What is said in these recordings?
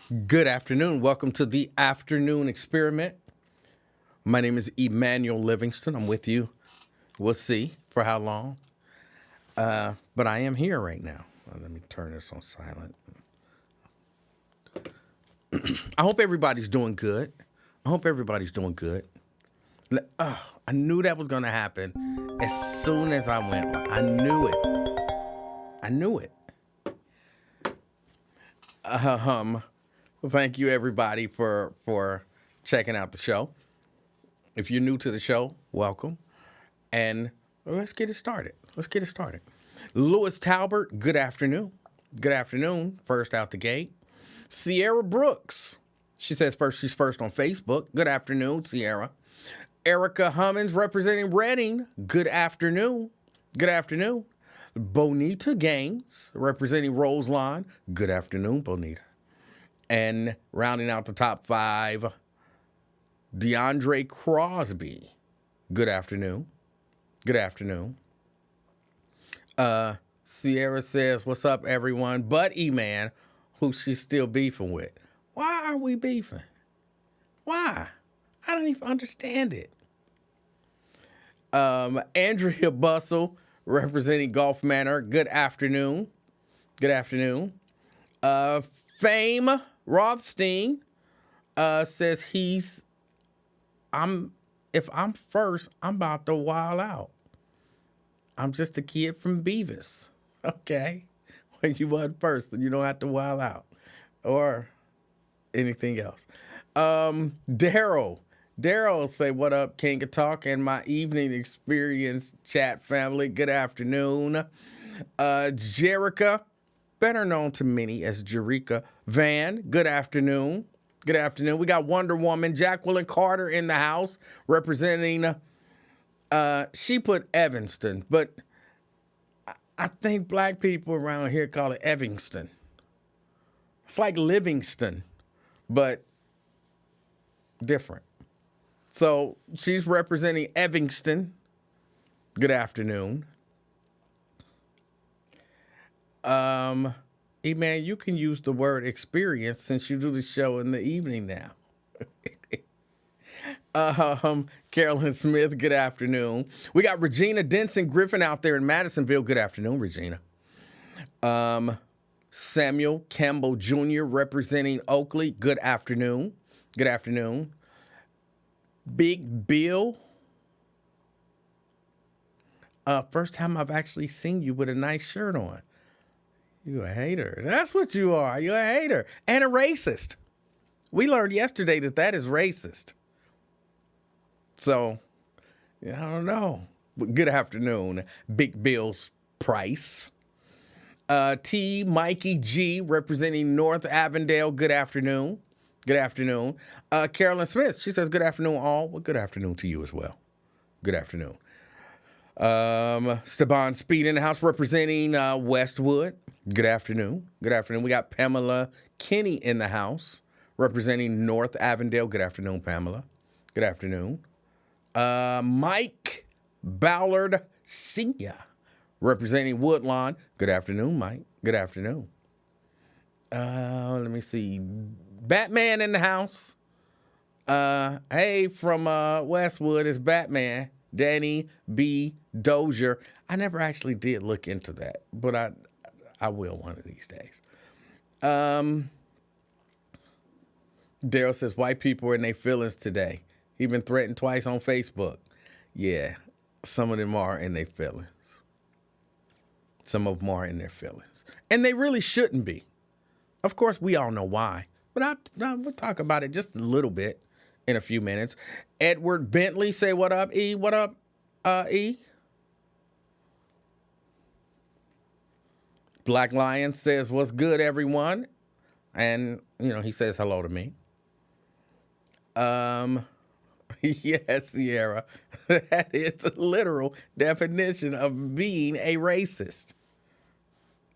Good afternoon. Welcome to the afternoon experiment. My name is Emanuel Livingston. I'm with you. We'll see for how long. But I am here right now. Let me turn this on silent. I hope everybody's doing good. I knew that was going to happen as soon as I went. I knew it. Well, thank you everybody for checking out the show. If you're new to the show, welcome. And let's get it started. Lewis Talbert, good afternoon. First out the gate. Sierra Brooks. She says she's first on Facebook. Good afternoon, Sierra. Erica Hummins representing Reading. Good afternoon. Bonita Gaines representing Roseline. Good afternoon, Bonita. And rounding out the top five, DeAndre Crosby. Good afternoon. Sierra says, what's up, everyone? But E-Man, who she's still beefing with. Why are we beefing? Why? I don't even understand it. Andrea Bustle, representing Gulf Manor. Good afternoon. Fame Rothstein says if I'm first, I'm about to wild out. I'm just a kid from Beavis. Okay. When you wasn't first, then you don't have to wild out. Or anything else. Daryl say, what up, King of Talk and my evening experience chat family. Good afternoon. Jerica, better known to many as Jerica Van. Good afternoon. We got Wonder Woman, Jacqueline Carter in the house representing, she put Evanston, but I think black people around here call it Evanston. It's like Livingston, but different. So she's representing Evanston. Good afternoon. E-Man, you can use the word experience since you do the show in the evening now. Carolyn Smith, good afternoon. We got Regina Denson Griffin out there in Madisonville. Good afternoon, Regina. Samuel Campbell Jr. representing Oakley. Good afternoon. Big Bill. First time I've actually seen you with a nice shirt on. You a hater. That's what you are. You're a hater and a racist. We learned yesterday that is racist. So, I don't know. But good afternoon, Big Bill's Price. T. Mikey G. representing North Avondale. Good afternoon. Carolyn Smith, she says, good afternoon, all. Well, good afternoon to you as well. Good afternoon. Steban Speed in the house representing Westwood. Good afternoon. We got Pamela Kinney in the house representing North Avondale. Good afternoon, Pamela. Good afternoon. Mike Ballard Sr. representing Woodlawn. Good afternoon, Mike. Good afternoon. Let me see. Batman in the house. Hey, from Westwood is Batman. Danny B. Dozier. I never actually did look into that, but I will one of these days. Daryl says, white people are in their feelings today. He been threatened twice on Facebook. Yeah, some of them are in their feelings. And they really shouldn't be. Of course, we all know why. But we'll talk about it just a little bit in a few minutes. Edward Bentley, say what up, E? What up, E? Black Lion says, what's good, everyone? And, he says hello to me. Yes, Sierra. That is the literal definition of being a racist.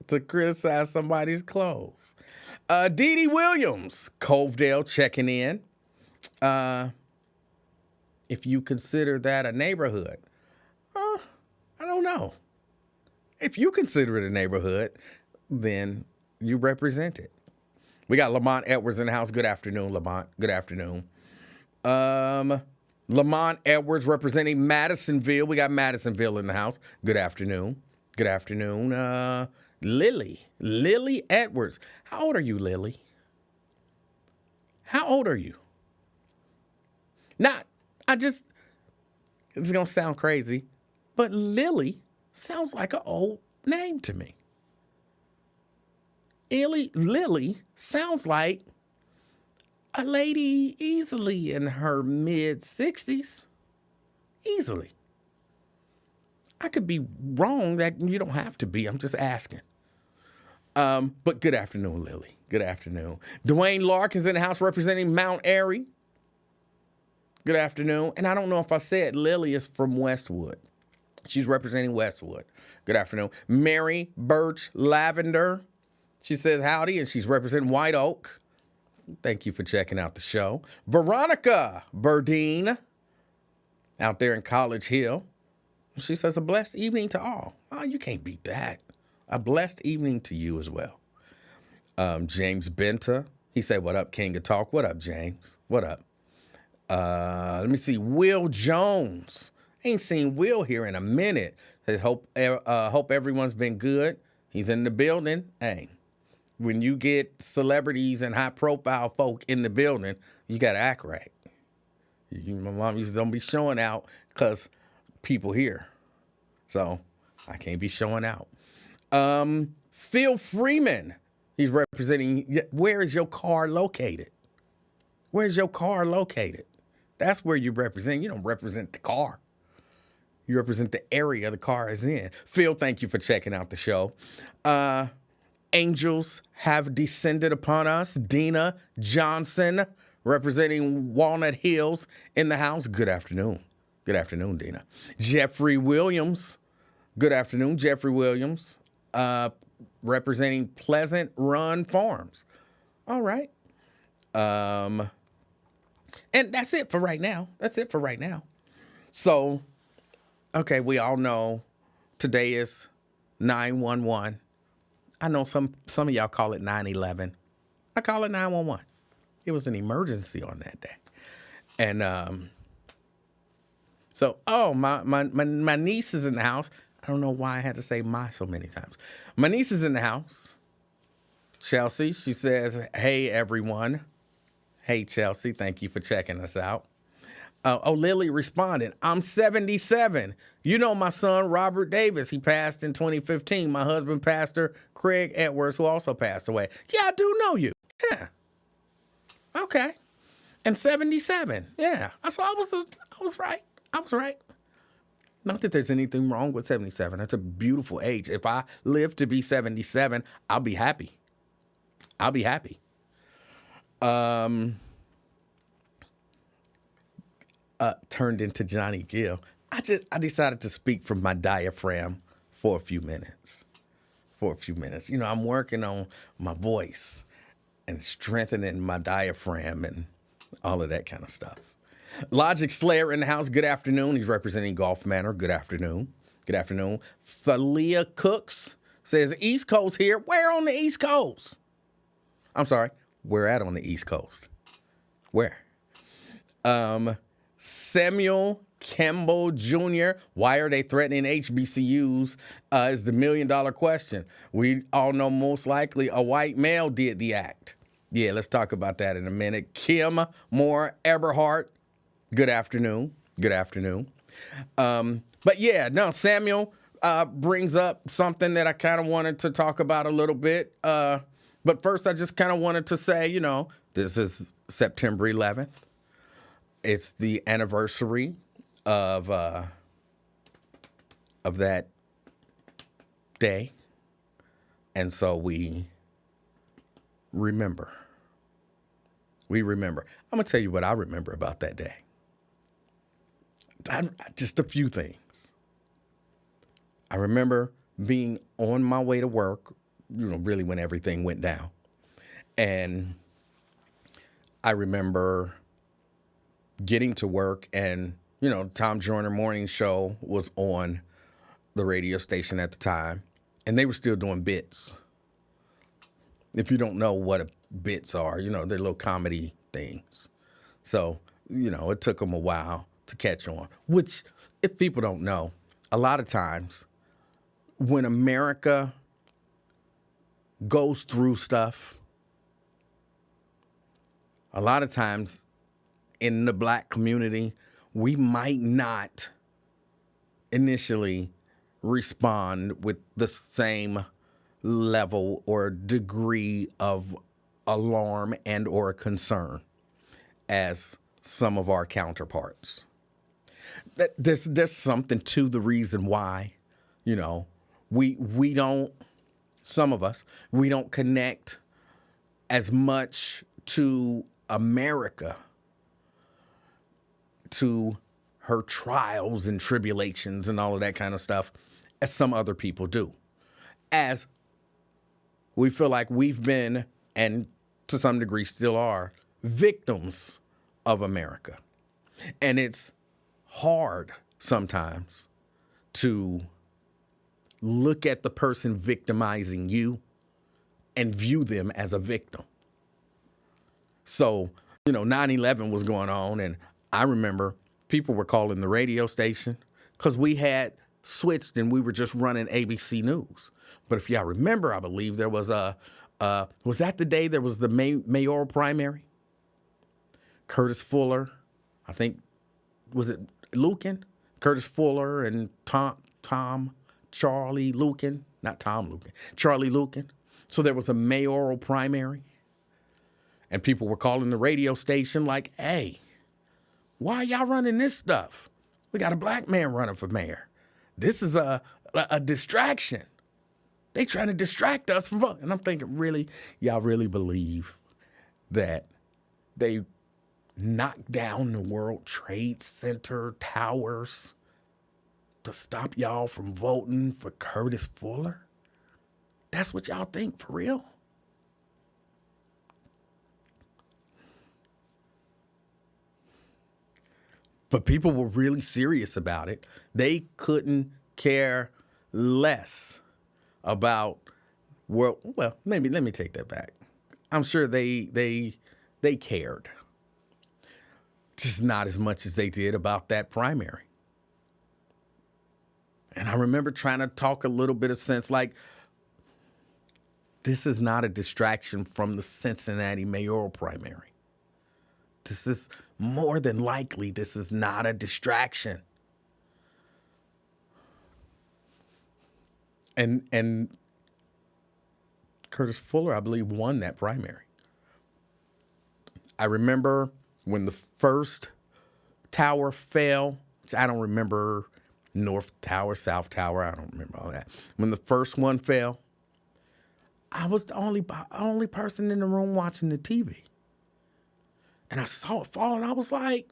To criticize somebody's clothes. Dee Dee Williams, Covedale checking in. If you consider that a neighborhood, I don't know. If you consider it a neighborhood, then you represent it. We got Lamont Edwards in the house. Good afternoon, Lamont. Good afternoon. Lamont Edwards representing Madisonville. We got Madisonville in the house. Good afternoon. Good afternoon. Lily Edwards. How old are you, Lily? How old are you? This is going to sound crazy, but Lily sounds like an old name to me. Lily sounds like a lady easily in her mid-60s. Easily. I could be wrong. That you don't have to be. I'm just asking. But good afternoon, Lily. Good afternoon. Dwayne Larkin's in the house representing Mount Airy. Good afternoon. And I don't know if I said Lily is from Westwood. She's representing Westwood. Good afternoon. Mary Birch Lavender. She says howdy, and she's representing White Oak. Thank you for checking out the show. Veronica Burdine out there in College Hill. She says a blessed evening to all. Oh, you can't beat that. A blessed evening to you as well. James Benta. He said, what up, King of Talk? What up, James? What up? Let me see. Will Jones. Ain't seen Will here in a minute. Says, hope everyone's been good. He's in the building. Hey, when you get celebrities and high-profile folk in the building, you got to act right. My mom used to don't be showing out because people here. So I can't be showing out. Phil Freeman. He's representing, where is your car located? Where's your car located? That's where you represent. You don't represent the car. You represent the area the car is in. Phil, thank you for checking out the show. Angels have descended upon us. Dina Johnson, representing Walnut Hills in the house. Good afternoon. Good afternoon, Dina. Jeffrey Williams. Good afternoon, Jeffrey Williams. Representing Pleasant Run Farms. All right. And that's it for right now. So, okay, we all know today is 9/11. I know some of y'all call it 9/11. I call it 911. It was an emergency on that day. And so, my niece is in the house. I don't know why I had to say my so many times. My niece is in the house. Chelsea, she says, hey, everyone. Hey, Chelsea, thank you for checking us out. Lily responded, I'm 77. You know my son, Robert Davis. He passed in 2015. My husband, Pastor Craig Edwards, who also passed away. Yeah, I do know you. Yeah. Okay. And 77. Yeah. So I was right. I was right. Not that there's anything wrong with 77. That's a beautiful age. If I live to be 77, I'll be happy. I'll be happy. Turned into Johnny Gill. I decided to speak from my diaphragm for a few minutes. You know, I'm working on my voice and strengthening my diaphragm and all of that kind of stuff. Logic Slayer in the house. Good afternoon. He's representing Golf Manor. Good afternoon. Good afternoon. Thalia Cooks says East Coast here. Where on the East Coast? I'm sorry. Where at on the East Coast? Where? Samuel Campbell Jr. Why are they threatening HBCUs is the $1 million question. We all know most likely a white male did the act. Yeah, let's talk about that in a minute. Kim Moore Eberhardt. Good afternoon. Good afternoon. But yeah, no, Samuel brings up something that I kind of wanted to talk about a little bit. But first, I just kind of wanted to say, you know, this is September 11th. It's the anniversary of that day. And so we remember. I'm going to tell you what I remember about that day. Just a few things. I remember being on my way to work, you know, really when everything went down. And I remember getting to work and, you know, Tom Joyner Morning Show was on the radio station at the time, and they were still doing bits. If you don't know what a bits are, their little comedy things. So, it took them a while to catch on, which, if people don't know, a lot of times when America goes through stuff, a lot of times in the black community, we might not initially respond with the same level or degree of alarm and or concern as some of our counterparts. There's something to the reason why, we don't, some of us, we don't connect as much to America, to her trials and tribulations and all of that kind of stuff, as some other people do. As we feel like we've been, and to some degree still are, victims of America. And it's hard sometimes to look at the person victimizing you and view them as a victim. So, 9/11 was going on, and I remember people were calling the radio station because we had switched and we were just running ABC News. But if y'all remember, I believe there was was that the day there was the mayoral primary? Curtis Fuller, I think, was it Lucan? Curtis Fuller and Charlie Lucan, not Tom Lucan, Charlie Lucan. So there was a mayoral primary, and people were calling the radio station like, hey, why are y'all running this stuff? We got a black man running for mayor. This is a distraction. They trying to distract us from voting. And I'm thinking, really, y'all really believe that they knocked down the World Trade Center towers to stop y'all from voting for Curtis Fuller? That's what y'all think, for real? But people were really serious about it. They couldn't care less about, well, maybe let me take that back. I'm sure they cared. Just not as much as they did about that primary. And I remember trying to talk a little bit of sense, like, this is not a distraction from the Cincinnati mayoral primary. This is more than likely, this is not a distraction. And Curtis Fuller, I believe, won that primary. I remember when the first tower fell, which I don't remember, North Tower, South Tower, I don't remember all that. When the first one fell, I was the only person in the room watching the TV. And I saw it fall, and I was like,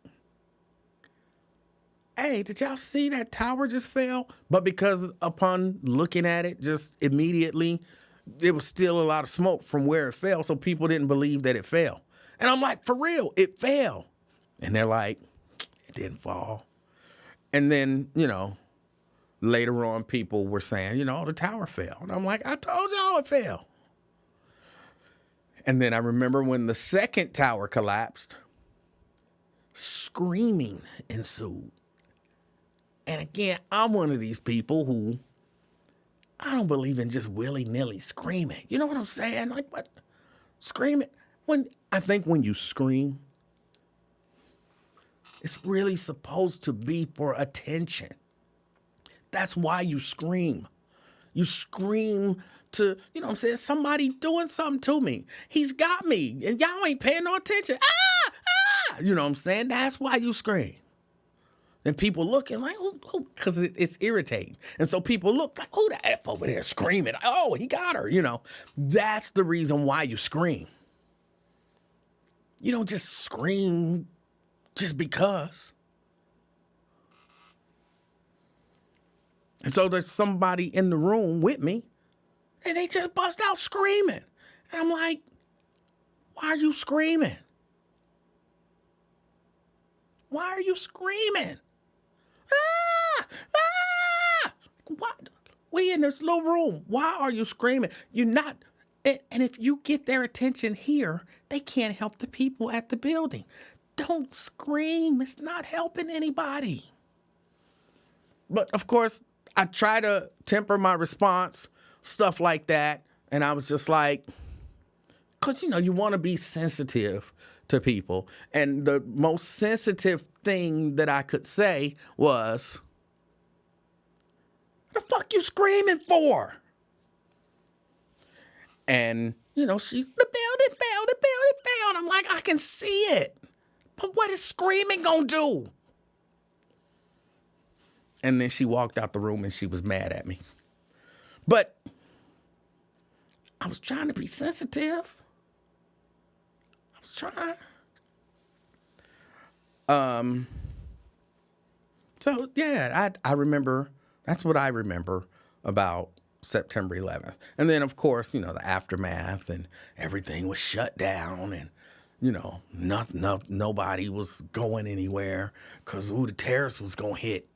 hey, did y'all see that tower just fell? But because upon looking at it just immediately, there was still a lot of smoke from where it fell, so people didn't believe that it fell. And I'm like, for real, it fell. And they're like, it didn't fall. And then, later on, people were saying, the tower fell. And I'm like, I told y'all it fell. And then I remember when the second tower collapsed, screaming ensued. And again, I'm one of these people who, I don't believe in just willy-nilly screaming. You know what I'm saying? Like, what? Screaming? I think when you scream, it's really supposed to be for attention. That's why you scream. You scream to, somebody doing something to me. He's got me, and y'all ain't paying no attention. Ah, ah! You know what I'm saying? That's why you scream. And people looking like, because it's irritating. And so people look like, who the F over there screaming? Oh, he got her, That's the reason why you scream. You don't just scream just because. And so there's somebody in the room with me, and they just bust out screaming. And I'm like, why are you screaming? Why are you screaming? Ah! Ah! What? We in this little room. Why are you screaming? You're not, And if you get their attention here, they can't help the people at the building. Don't scream. It's not helping anybody. But of course, I try to temper my response, stuff like that. And I was just like, because, you want to be sensitive to people. And the most sensitive thing that I could say was, what the fuck you screaming for? And, she's, the building fell, the building fell. I'm like, I can see it. But what is screaming gonna do? And then she walked out the room and she was mad at me. But I was trying to be sensitive. I was trying. So yeah, I remember, that's what I remember about September 11th. And then of course, the aftermath, and everything was shut down, and nobody was going anywhere because the terrorists was gonna hit.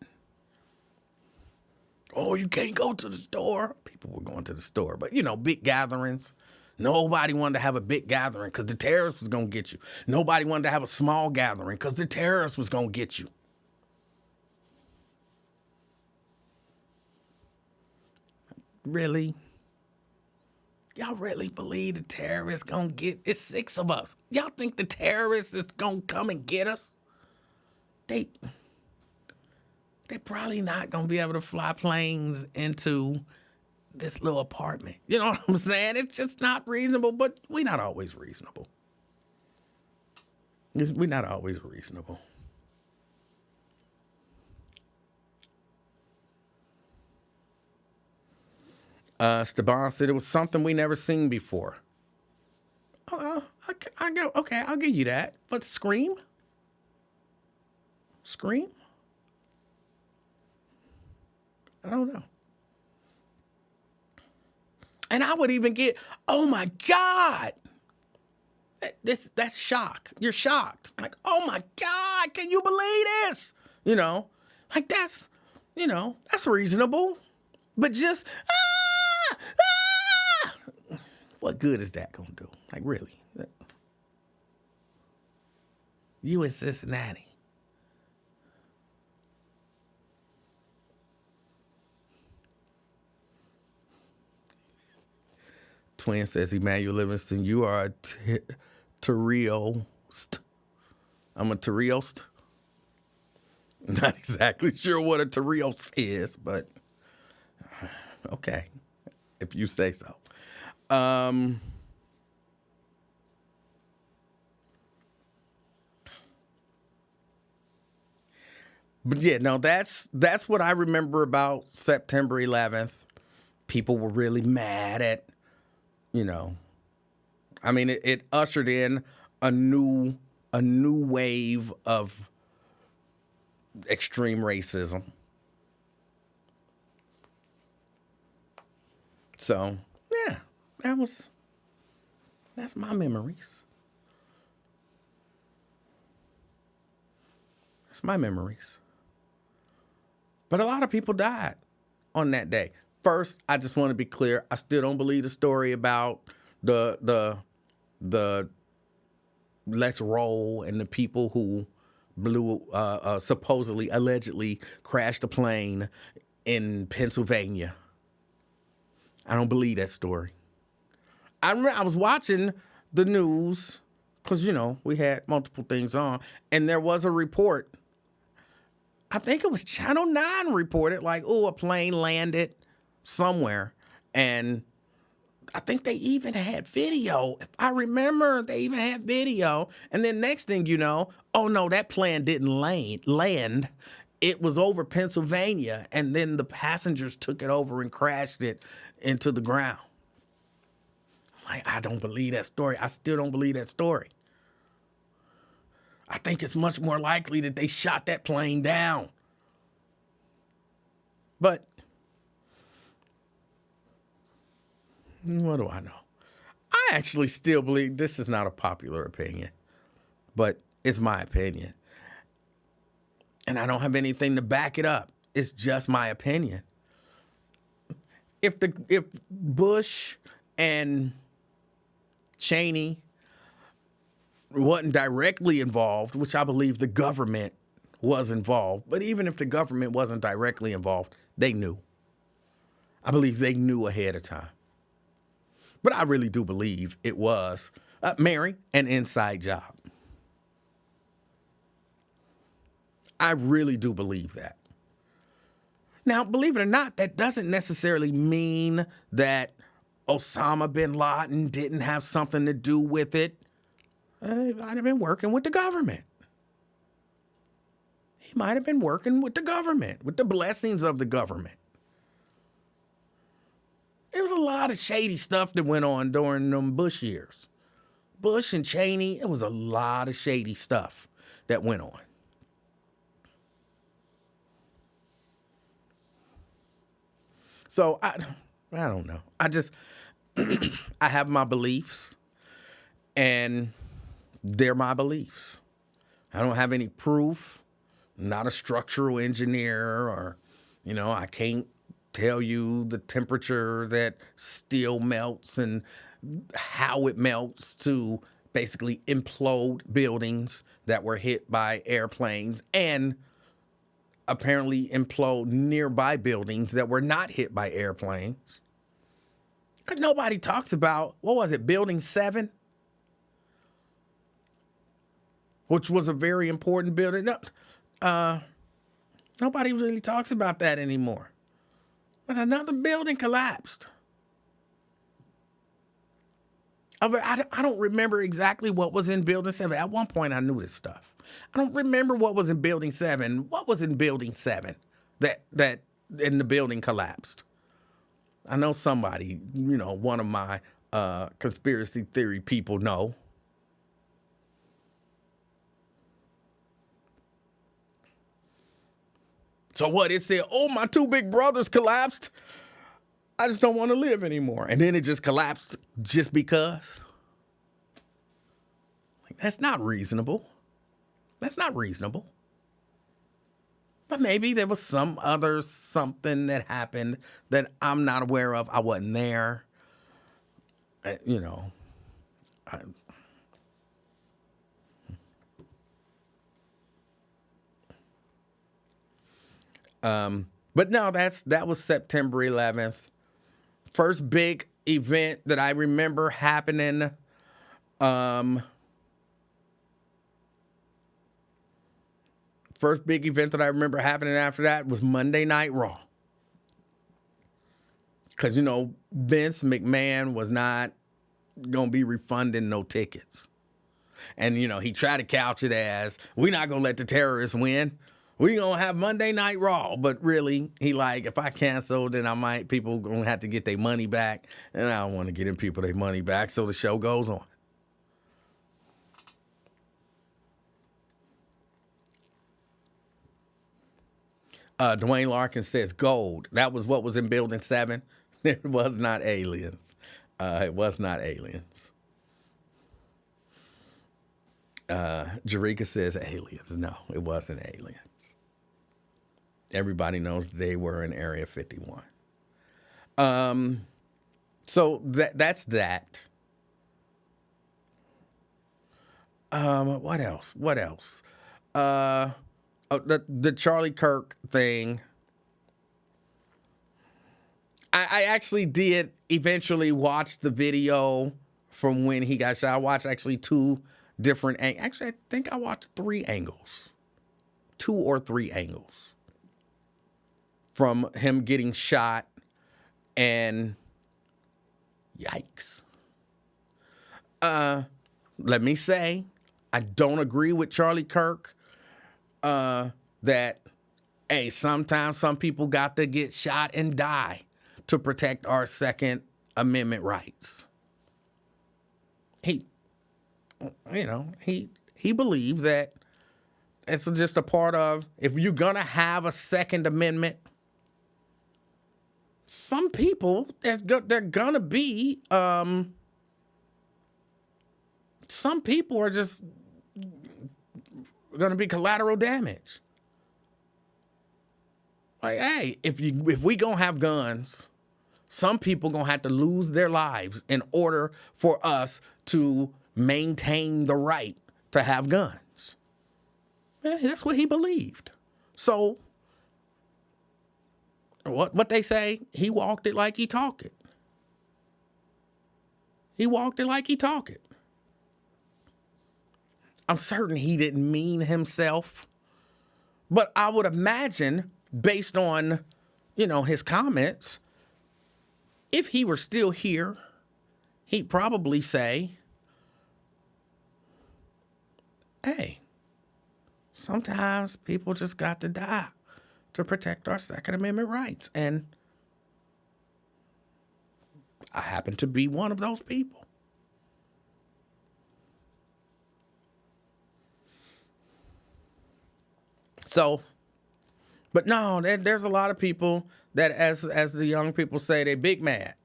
Oh, you can't go to the store. People were going to the store, but big gatherings. Nobody wanted to have a big gathering because the terrorist was gonna get you. Nobody wanted to have a small gathering because the terrorist was gonna get you. Really? Y'all really believe the terrorists gonna get? It's 6 of us. Y'all think the terrorists is gonna come and get us? They probably not gonna be able to fly planes into this little apartment. You know what I'm saying? It's just not reasonable, but we're not always reasonable. We're not always reasonable. Steban said it was something we never seen before. I go, okay, I'll give you that. But Scream? Scream? I don't know. And I would even get, oh my God. That's shock. You're shocked. Like, oh my God, can you believe this? Like that's reasonable. But just, what good is that gonna do? Like, really? You in Cincinnati. Twin says, Emanuel Livingston, you are a Terrorist. I'm a terrorist. Not exactly sure what a terrorist is, but okay, if you say so. But yeah, no, that's what I remember about September 11th. People were really mad at, I mean, it ushered in a new wave of extreme racism. So yeah, that's my memories. That's my memories. But a lot of people died on that day. First, I just want to be clear. I still don't believe the story about the Let's Roll and the people who blew, supposedly, allegedly crashed a plane in Pennsylvania. I don't believe that story. I remember I was watching the news because, we had multiple things on, and there was a report. I think it was Channel 9 reported, like, oh, a plane landed somewhere. And I think they even had video. If I remember, they even had video. And then next thing you know, oh, no, that plane didn't land. It was over Pennsylvania. And then the passengers took it over and crashed it into the ground. Like, I don't believe that story. I still don't believe that story. I think it's much more likely that they shot that plane down. But what do I know? I actually still believe this is not a popular opinion, but it's my opinion. And I don't have anything to back it up. It's just my opinion. If Bush and Cheney wasn't directly involved, which I believe the government was involved. But even if the government wasn't directly involved, they knew. I believe they knew ahead of time. But I really do believe it was, Mary, an inside job. I really do believe that. Now, believe it or not, that doesn't necessarily mean that Osama bin Laden didn't have something to do with it. He might have been working with the government. He might have been working with the government, with the blessings of the government. There was a lot of shady stuff that went on during them Bush years. Bush and Cheney, it was a lot of shady stuff that went on. So I don't know. I just, I have my beliefs, and they're my beliefs. I don't have any proof. I'm not a structural engineer, or, I can't tell you the temperature that steel melts and how it melts to basically implode buildings that were hit by airplanes and apparently implode nearby buildings that were not hit by airplanes. Because nobody talks about, what was it, Building 7? Which was a very important building. Nobody really talks about that anymore. But another building collapsed. I don't remember exactly what was in Building 7. At one point, I knew this stuff. I don't remember what was in Building 7. What was in Building 7 that in the building collapsed? I know somebody, one of my conspiracy theory people know. So what? It said, oh, my two big brothers collapsed. I just don't want to live anymore. And then it just collapsed just because. That's not reasonable. That's not reasonable. But maybe there was some other something that happened that I'm not aware of. I wasn't there. But no, that was September 11th. First big event that I remember happening. First big event that I remember happening after that was Monday Night Raw. Because, Vince McMahon was not going to be refunding no tickets. And, he tried to couch it as, we're not going to let the terrorists win. We're going to have Monday Night Raw. But really, if I cancel, then people going to have to get their money back. And I don't want to get them people their money back. So the show goes on. Dwayne Larkin says gold. That was what was in Building 7. It was not aliens. It was not aliens. Jarika says aliens. No, it wasn't aliens. Everybody knows they were in Area 51. So that's that. What else? The Charlie Kirk thing. I actually did eventually watch the video from when he got shot. I watched actually two different angles. Actually, I think I watched 3 angles. 2 or 3 angles. From him getting shot, and yikes. Let me say, I don't agree with Charlie Kirk. That, hey, sometimes some people got to get shot and die to protect our Second Amendment rights. He believed that it's just a part of, if you're going to have a Second Amendment, some people, they're going to be, some people are just going to be collateral damage. Like, hey, if we going to have guns, Some people gonna have to lose their lives in order for us to maintain the right to have guns. Yeah, that's what he believed. So what they say, he walked it like he talked it. He walked it like he talked it. I'm certain he didn't mean himself, but I would imagine, based on, his comments, if he were still here, he'd probably say, hey, sometimes people just got to die to protect our Second Amendment rights. And I happen to be one of those people. So, but no, there's a lot of people that, as the young people say, they big mad.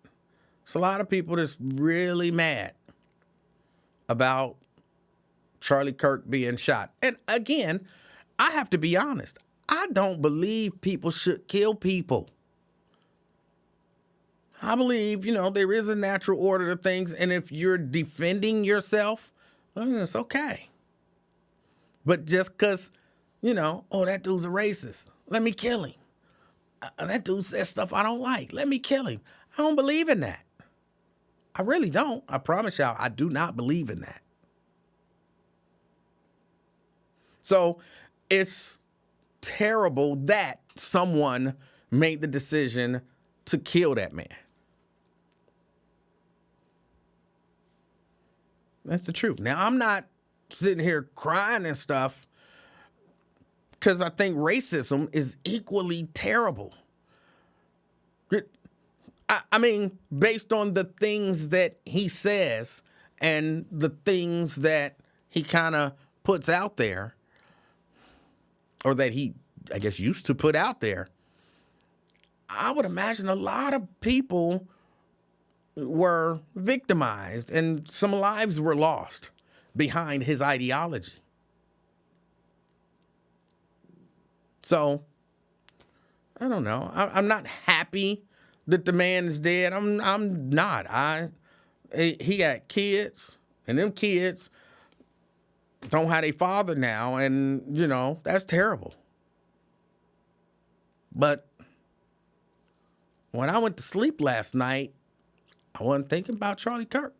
It's a lot of people that's really mad about Charlie Kirk being shot. And again, I have to be honest. I don't believe people should kill people. I believe, there is a natural order to things. And if you're defending yourself, it's okay. But just because, oh, that dude's a racist, let me kill him. That dude says stuff I don't like, let me kill him. I don't believe in that. I really don't. I promise y'all, I do not believe in that. So it's terrible that someone made the decision to kill that man. That's the truth. Now, I'm not sitting here crying and stuff because I think racism is equally terrible. I mean, based on the things that he says and the things that he kind of puts out there, or that he, I guess, used to put out there, I would imagine a lot of people were victimized and some lives were lost behind his ideology. So, I don't know. I'm not happy that the man is dead. I'm not. He got kids, and them kids don't have a father now, and that's terrible. But when I went to sleep last night, I wasn't thinking about Charlie Kirk.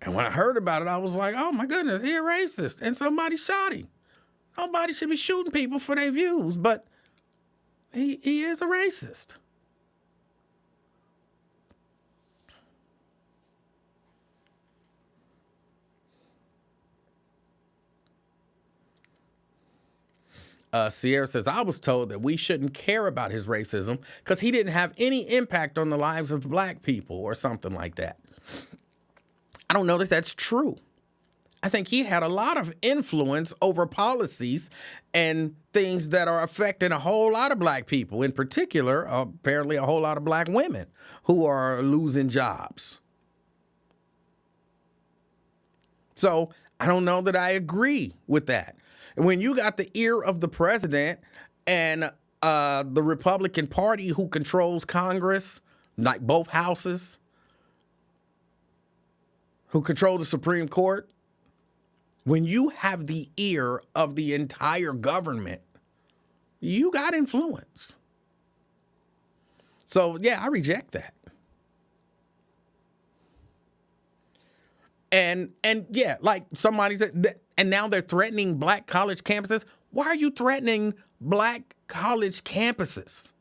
And when I heard about it, I was like, oh my goodness, he a racist. And somebody shot him. Nobody should be shooting people for their views, but he is a racist. Sierra says, I was told that we shouldn't care about his racism because he didn't have any impact on the lives of black people or something like that. I don't know that that's true. I think he had a lot of influence over policies and things that are affecting a whole lot of black people, in particular, apparently a whole lot of black women who are losing jobs. So I don't know that I agree with that. When you got the ear of the president and the Republican Party who controls Congress, like both houses, who control the Supreme Court, when you have the ear of the entire government, you got influence. So, yeah, I reject that. And yeah, like somebody said, and now they're threatening black college campuses. Why are you threatening black college campuses?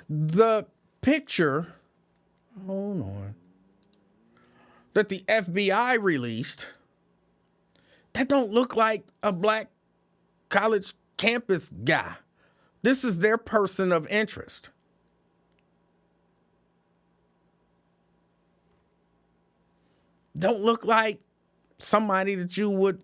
The picture, hold on, that the FBI released, that don't look like a black college campus guy. This is their person of interest. Don't look like somebody that you would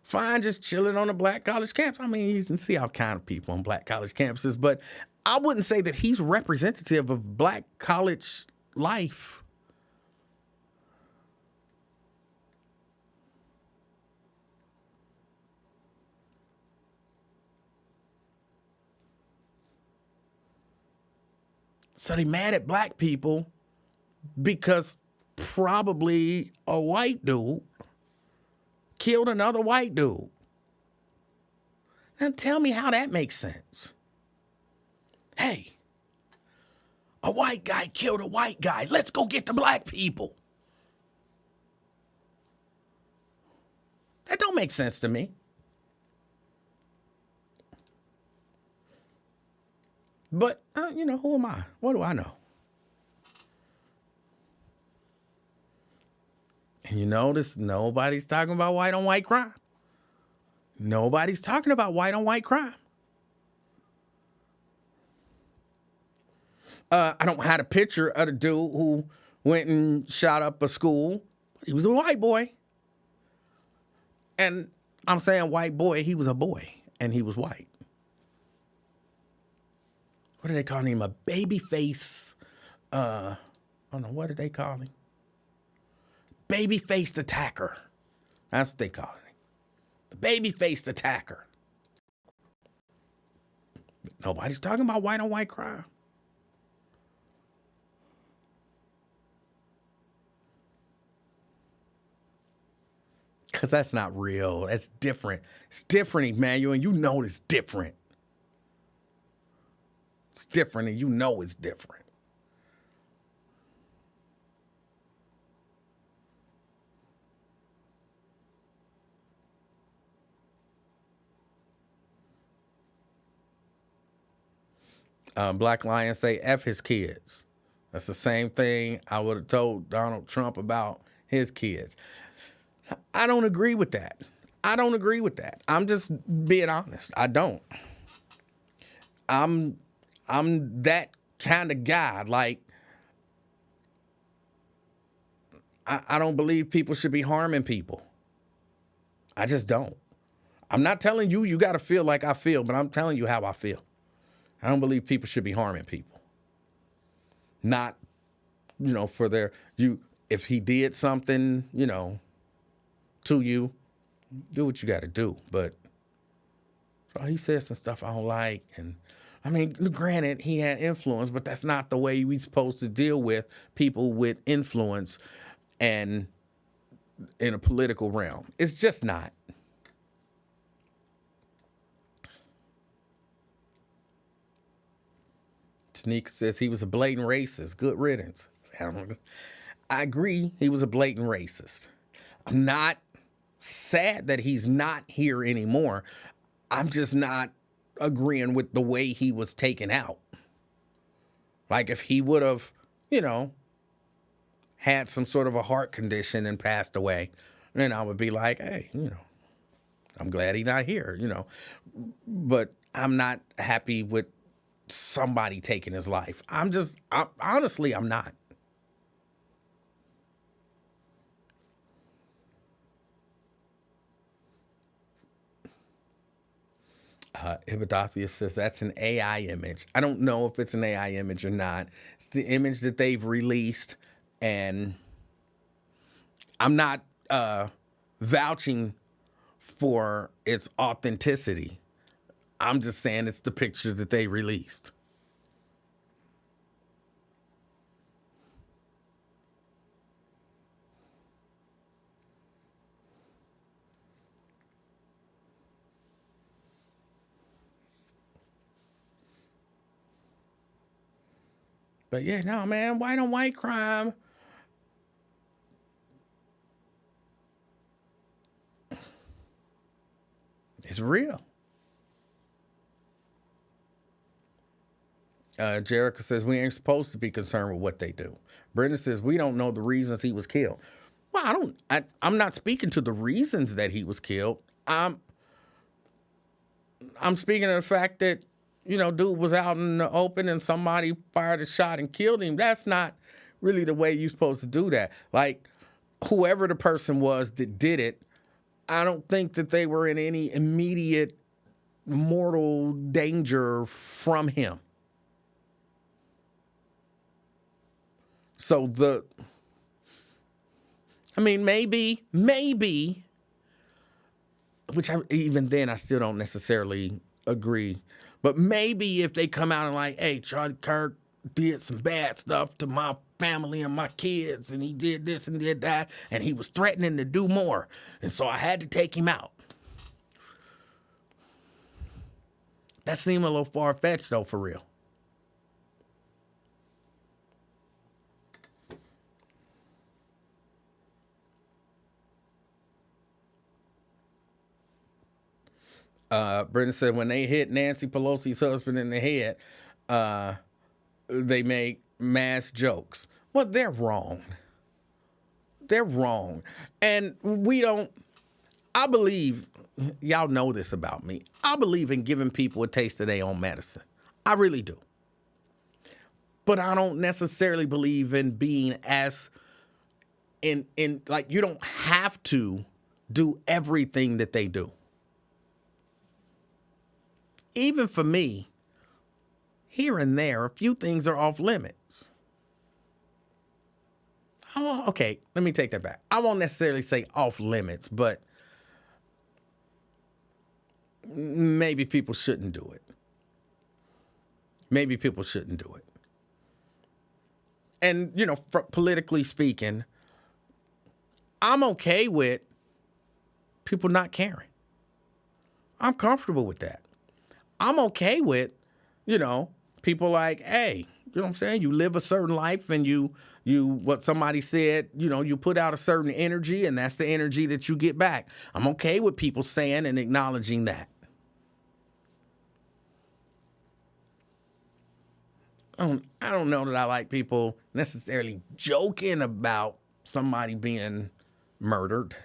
find just chilling on a black college campus. I mean, you can see all kind of people on black college campuses, but I wouldn't say that he's representative of black college life. So they mad at black people because probably a white dude killed another white dude. Now tell me how that makes sense. Hey, a white guy killed a white guy. Let's go get the black people. That don't make sense to me. But, who am I? What do I know? And you notice nobody's talking about white on white crime. Nobody's talking about white on white crime. I don't have a picture of the dude who went and shot up a school. He was a white boy. And I'm saying white boy, he was a boy, and he was white. What do they call him? A baby face, I don't know, what did they call him? Baby-faced attacker. That's what they call him. The baby-faced attacker. Nobody's talking about white on white crime. Because that's not real. That's different. It's different, Emanuel, and you know it's different. It's different, and you know it's different. Black Lion say F his kids. That's the same thing I would have told Donald Trump about his kids. I don't agree with that. I'm just being honest. I don't. I'm that kind of guy. Like, I don't believe people should be harming people. I just don't. I'm not telling you got to feel like I feel, but I'm telling you how I feel. I don't believe people should be harming people. Not, for if he did something, to you, do what you got to do. But he said some stuff I don't like. And I mean, granted, he had influence, but that's not the way we're supposed to deal with people with influence and in a political realm. It's just not. Tanika says he was a blatant racist. Good riddance. I agree he was a blatant racist. I'm not sad that he's not here anymore. I'm just not agreeing with the way he was taken out. Like if he would have, had some sort of a heart condition and passed away, then I would be like, hey, I'm glad he's not here, But I'm not happy with somebody taking his life. Honestly, I'm not. Hibadothia says that's an AI image. I don't know if it's an AI image or not. It's the image that they've released, and I'm not vouching for its authenticity. I'm just saying it's the picture that they released. But yeah, no, man, white on white crime. It's real. Jericho says we ain't supposed to be concerned with what they do. Brenda says we don't know the reasons he was killed. Well, I'm not speaking to the reasons that he was killed. I'm speaking of the fact that, dude was out in the open and somebody fired a shot and killed him. That's not really the way you're supposed to do that. Like, whoever the person was that did it, I don't think that they were in any immediate mortal danger from him. So maybe, which even then I still don't necessarily agree. But maybe if they come out and like, hey, Charlie Kirk did some bad stuff to my family and my kids, and he did this and did that, and he was threatening to do more, and so I had to take him out. That seemed a little far-fetched, though, for real. Brendan said when they hit Nancy Pelosi's husband in the head, they make mass jokes. Well, they're wrong. They're wrong. And I believe, y'all know this about me, I believe in giving people a taste of their own medicine. I really do. But I don't necessarily believe in being like, you don't have to do everything that they do. Even for me, here and there, a few things are off limits. Okay, let me take that back. I won't necessarily say off limits, but maybe people shouldn't do it. Maybe people shouldn't do it. And, politically speaking, I'm okay with people not caring. I'm comfortable with that. I'm okay with, people like, hey, you know what I'm saying? You live a certain life and you what somebody said, you put out a certain energy and that's the energy that you get back. I'm okay with people saying and acknowledging that. I don't know that I like people necessarily joking about somebody being murdered.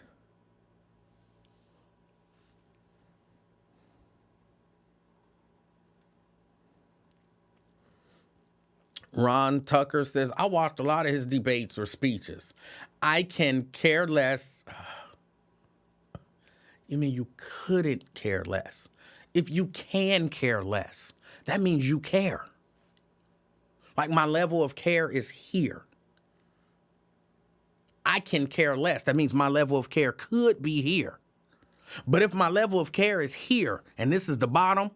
Ron Tucker says, I watched a lot of his debates or speeches. I can care less. You mean you couldn't care less? If you can care less, that means you care. Like, my level of care is here. I can care less. That means my level of care could be here. But if my level of care is here and this is the bottom,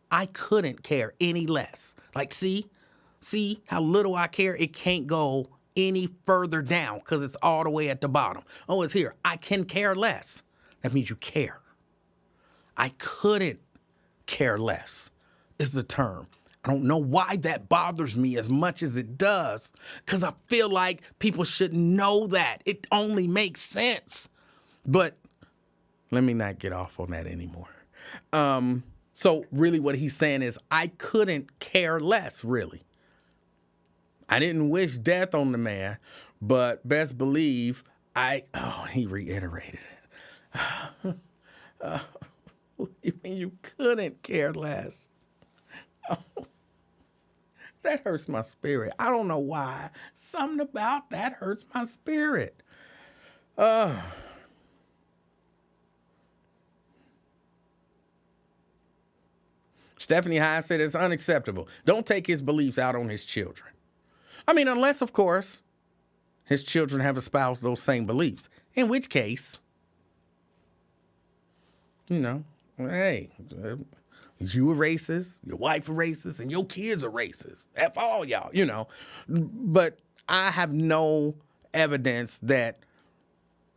I couldn't care any less. Like, see how little I care? It can't go any further down because it's all the way at the bottom. Oh, it's here. I can care less. That means you care. I couldn't care less is the term. I don't know why that bothers me as much as it does, because I feel like people should know that. It only makes sense. But let me not get off on that anymore. So really what he's saying is I couldn't care less, really. I didn't wish death on the man, but best believe he reiterated it. You mean you couldn't care less? Oh, that hurts my spirit. I don't know why. Something about that hurts my spirit. Stephanie High said it's unacceptable. Don't take his beliefs out on his children. I mean, unless, of course, his children have espoused those same beliefs. In which case, hey, you a racist, your wife a racist, and your kids are racist. F all y'all, But I have no evidence that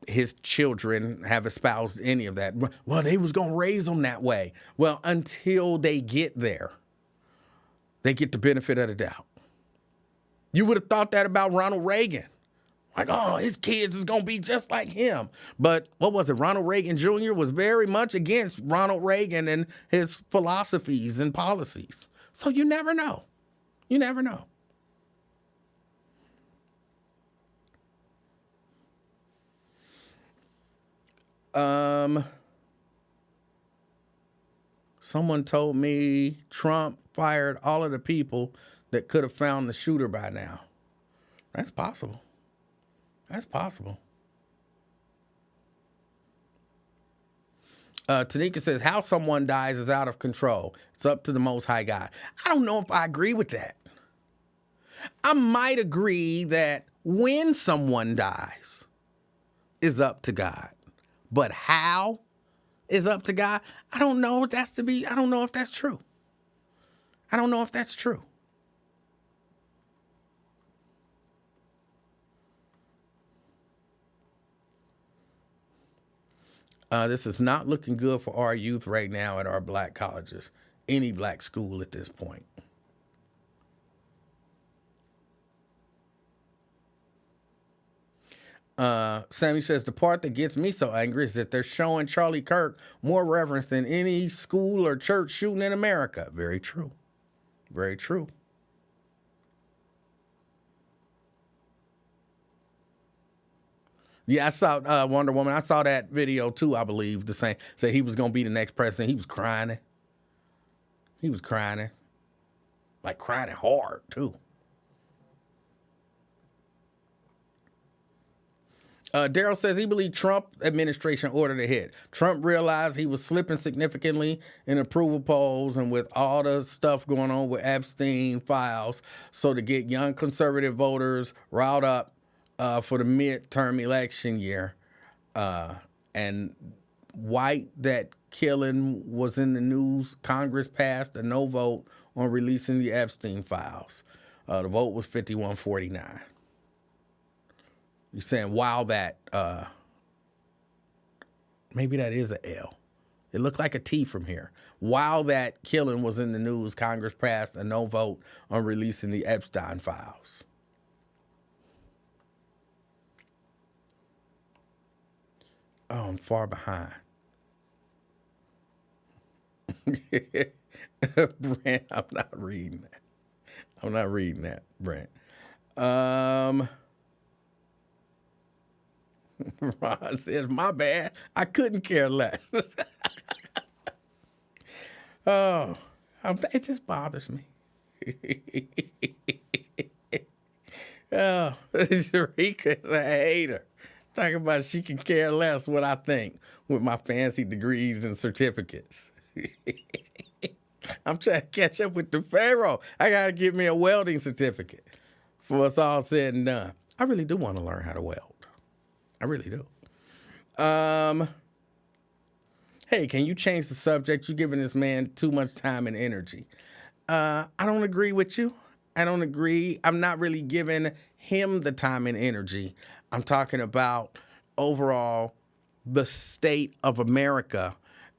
his children have espoused any of that. Well, they was going to raise them that way. Well, until they get there, they get the benefit of the doubt. You would have thought that about Ronald Reagan. Like, oh, his kids is going to be just like him. But what was it? Ronald Reagan Jr. was very much against Ronald Reagan and his philosophies and policies. So you never know. You never know. Someone told me Trump fired all of the people that could have found the shooter by now. That's possible. That's possible. Tanika says, how someone dies is out of control. It's up to the Most High God. I don't know if I agree with that. I might agree that when someone dies is up to God. But how is up to God? I don't know if that's true. I don't know if that's true. This is not looking good for our youth right now at our black colleges, any black school at this point. Sammy says, the part that gets me so angry is that they're showing Charlie Kirk more reverence than any school or church shooting in America. Very true. Very true. Yeah, I saw Wonder Woman. I saw that video too, I believe. The same. Said he was going to be the next president. He was crying. He was crying. Like crying hard too. Daryl says he believed Trump administration ordered a hit. Trump realized he was slipping significantly in approval polls and with all the stuff going on with Epstein files. So to get young conservative voters riled up for the midterm election year, and white that killing was in the news, Congress passed a no vote on releasing the Epstein files. The vote was 51-49. You're saying, wow, that, maybe that is a L. It looked like a T from here. While that killing was in the news, Congress passed a no vote on releasing the Epstein files. Oh, I'm far behind. Brent, I'm not reading that. I'm not reading that, Brent. Ron says, my bad. I couldn't care less. Oh, it just bothers me. Oh, Sharika's a hater. Talking about she can care less what I think with my fancy degrees and certificates. I'm trying to catch up with the Pharaoh. I got to get me a welding certificate for it's all said and done. I really do want to learn how to weld. I really do. Hey, can you change the subject? You're giving this man too much time and energy. I don't agree with you. I don't agree. I'm not really giving him the time and energy. I'm talking about overall the state of America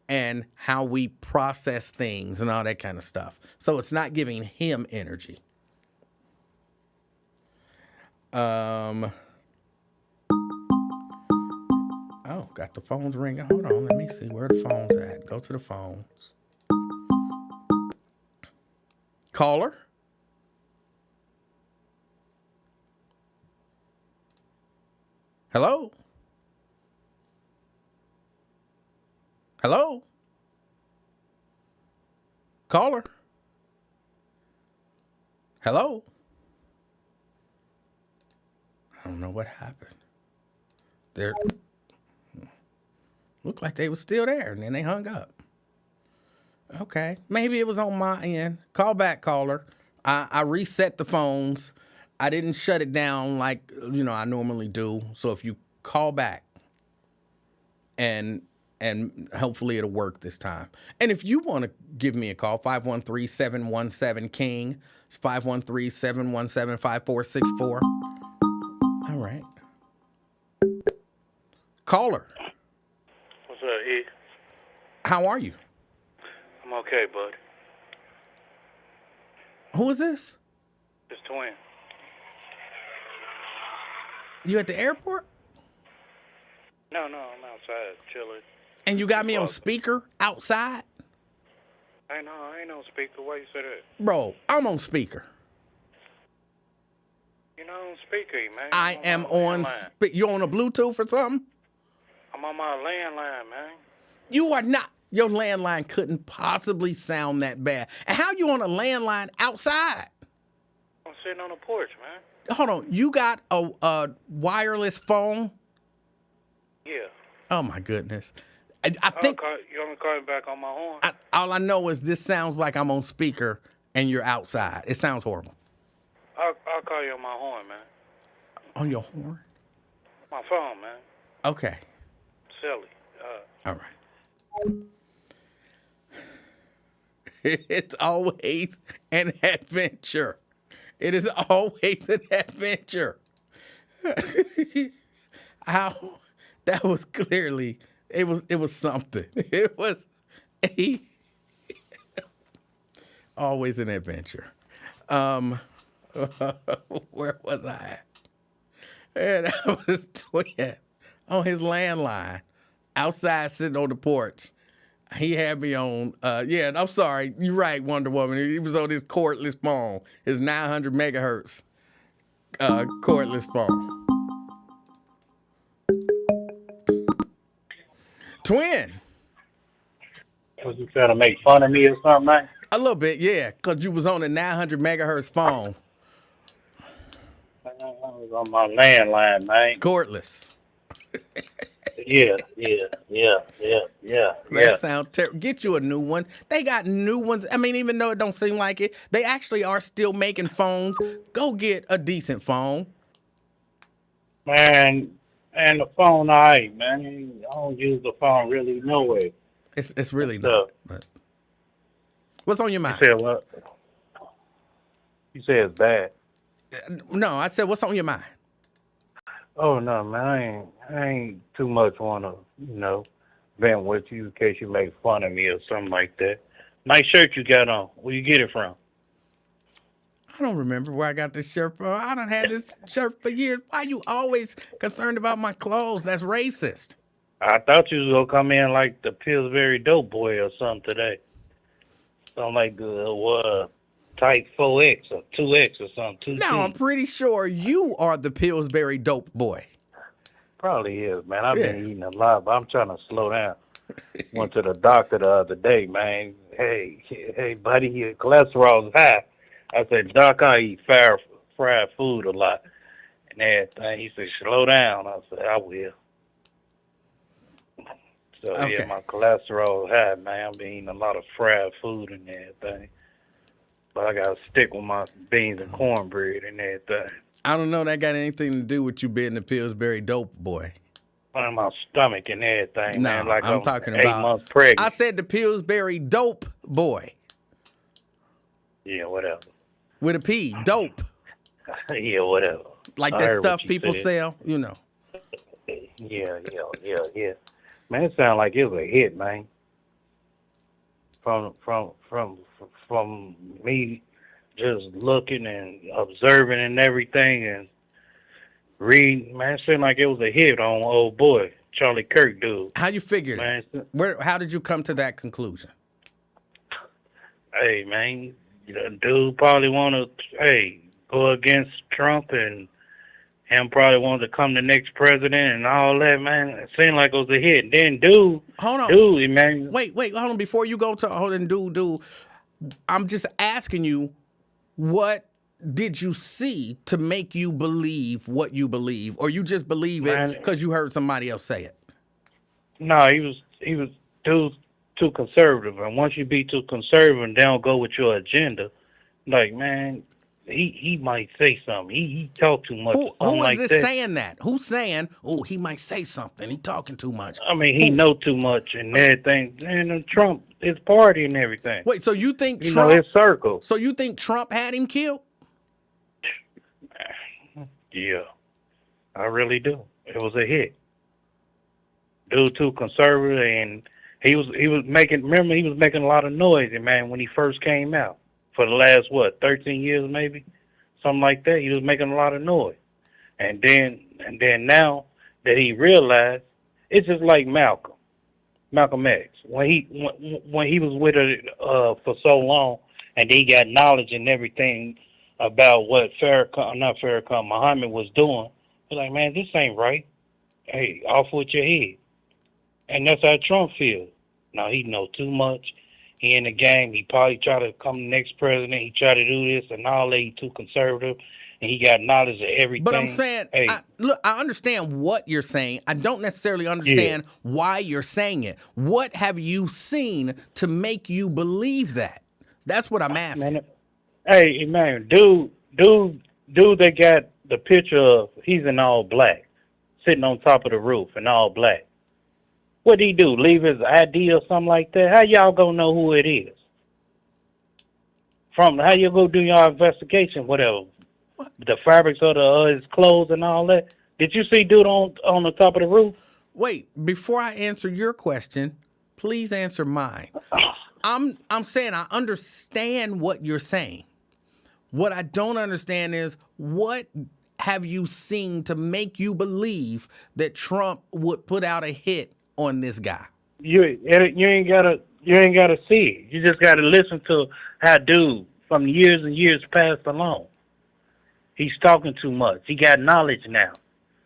and how we process things and all that kind of stuff. So it's not giving him energy. Oh, got the phones ringing. Hold on, let me see where the phone's at. Go to the phones. Caller? Hello? Hello? Caller? Hello? I don't know what happened. They're... Looked like they were still there, and then they hung up. Okay. Maybe it was on my end. Call back, caller. I reset the phones. I didn't shut it down like, I normally do. So if you call back, and hopefully it'll work this time. And if you want to give me a call, 513-717-KING. It's 513-717-5464. All right. Caller. What's up, E? How are you? I'm okay, bud. Who is this? It's Twin. You at the airport? No, I'm outside chilling. And you got me on speaker outside? I ain't on speaker. Why you say that? Bro, I'm on speaker. You're not on speaker, man. I am on you on a Bluetooth or something? I'm on my landline, man. You are not. Your landline couldn't possibly sound that bad. And how you on a landline outside? I'm sitting on the porch, man. Hold on. You got a wireless phone? Yeah. Oh, my goodness. I think... You want me to call you back on my horn? All I know is this sounds like I'm on speaker and you're outside. It sounds horrible. I'll call you on my horn, man. On your horn? My phone, man. Okay. Silly. All right. It's always an adventure. It is always an adventure. How that was clearly It was something. It was a, always an adventure. Um, where was I? And I was Twin on his landline outside sitting on the porch. He had me on, yeah, I'm sorry. You're right, Wonder Woman. He was on his cordless phone, his 900 megahertz cordless phone. Twin. Was you trying to make fun of me or something, man? A little bit, yeah, because you was on a 900 megahertz phone, I was on my landline, man. cordless. Yeah. That sounds terrible. Get you a new one. They got new ones. I mean, even though it don't seem like it, they actually are still making phones. Go get a decent phone. Man, and the phone, all right, man. I don't use the phone really no way. It's really So, not. But what's on your you mind? said what? You said it's bad. No, I said what's on your mind. Oh no, man, I ain't too much wanna, vent with you in case you make fun of me or something like that. Nice shirt you got on. Where you get it from? I don't remember where I got this shirt from. I done had this shirt for years. Why you always concerned about my clothes? That's racist. I thought you was gonna come in like the Pillsbury Dope Boy or something today. Something like the type 4X or 2X or something. 2T. No, I'm pretty sure you are the Pillsbury dope boy. Probably is, man. I've Yeah. been eating a lot, but I'm trying to slow down. Went to the doctor the other day, man. Hey, buddy, your cholesterol's high. I said, Doc, I eat fried food a lot and everything. He said, slow down. I said, I will. So, Okay. yeah, my cholesterol high, man. I've been eating a lot of fried food and everything. But I got to stick with my beans and cornbread and everything. I don't know that got anything to do with you being the Pillsbury dope boy. On my stomach and everything, No, man. Like I'm talking 8 about. months pregnant. I said the Pillsbury dope boy Yeah, whatever. with a P, dope, Yeah, whatever. like I that heard stuff what you people said. sell. You know. Yeah. Man, it sounded like it was a hit, man. From me just looking and observing and everything and reading, man, it seemed like it was a hit on old boy, Charlie Kirk dude. How you figured Man, it? How did you come to that conclusion? hey, man, the dude probably want to, go against Trump and him probably wanted to come the next president and all that, man. It seemed like it was a hit. Then Hold on. dude, man. Wait, hold on. Before you go to hold on, dude, I'm just asking you, what did you see to make you believe what you believe, or you just believe it Man. because you heard somebody else say it? No, he was too conservative, and once you be too conservative and they don't go with your agenda, like, man, he might say something. He talk too much. Who something is like this that. saying that? Who's saying, oh, he might say something? He talking too much. I mean, he know too much and everything. And Trump, his party and everything. Wait, so you think You Trump? know, his circle. So you think Trump had him killed? Yeah, I really do. It was a hit. Dude, too conservative, and he was making. Remember, he was making a lot of noise, man, when he first came out. For the last 13 years, maybe, something like that. He was making a lot of noise, and then now that he realized, it's just like Malcolm X, when he was with her for so long, and he got knowledge and everything about what Muhammad was doing. He's like, man, this ain't right. Hey, off with your head. And that's how Trump feels. Now, he know too much. He in the game. He probably try to come the next president. He try to do this and all that. He too conservative. And he got knowledge of everything. But I'm saying, hey, I understand what you're saying. I don't necessarily understand why you're saying it. What have you seen to make you believe that? That's what I'm asking. man, hey, man, dude, they got the picture of, he's in all black, sitting on top of the roof in all black. What'd he do? Leave his ID or something like that? How y'all gonna know who it is? How you go do your investigation? Whatever. What? The fabrics of his clothes and all that. Did you see dude on the top of the roof? Wait, before I answer your question, please answer mine. I'm saying I understand what you're saying. What I don't understand is what have you seen to make you believe that Trump would put out a hit on this guy? You ain't gotta see it. You just gotta listen to how dude from years and years past along. He's talking too much. He got knowledge now.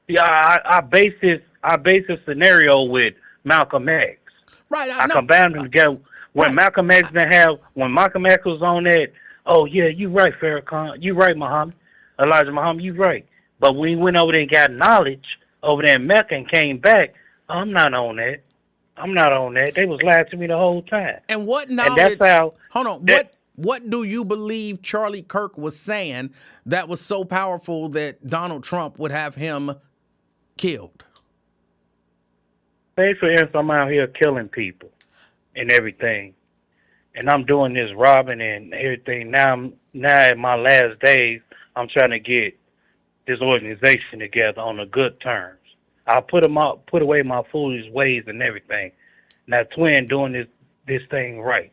Yeah, I base this scenario with Malcolm X. Right, I know. combined them together. When Malcolm X when Malcolm X was on that, oh yeah, you right, Farrakhan, you right, Muhammad, Elijah Muhammad, you right. But when he went over there and got knowledge over there in Mecca and came back, I'm not on that. I'm not on that. They was lying to me the whole time. And what knowledge? And that's how. Hold on. What do you believe Charlie Kirk was saying that was so powerful that Donald Trump would have him killed? Say for instance, I'm out here killing people and everything, and I'm doing this robbing and everything. Now at my last days, I'm trying to get this organization together on the good terms. I put away my foolish ways and everything. Now Twin doing this thing right,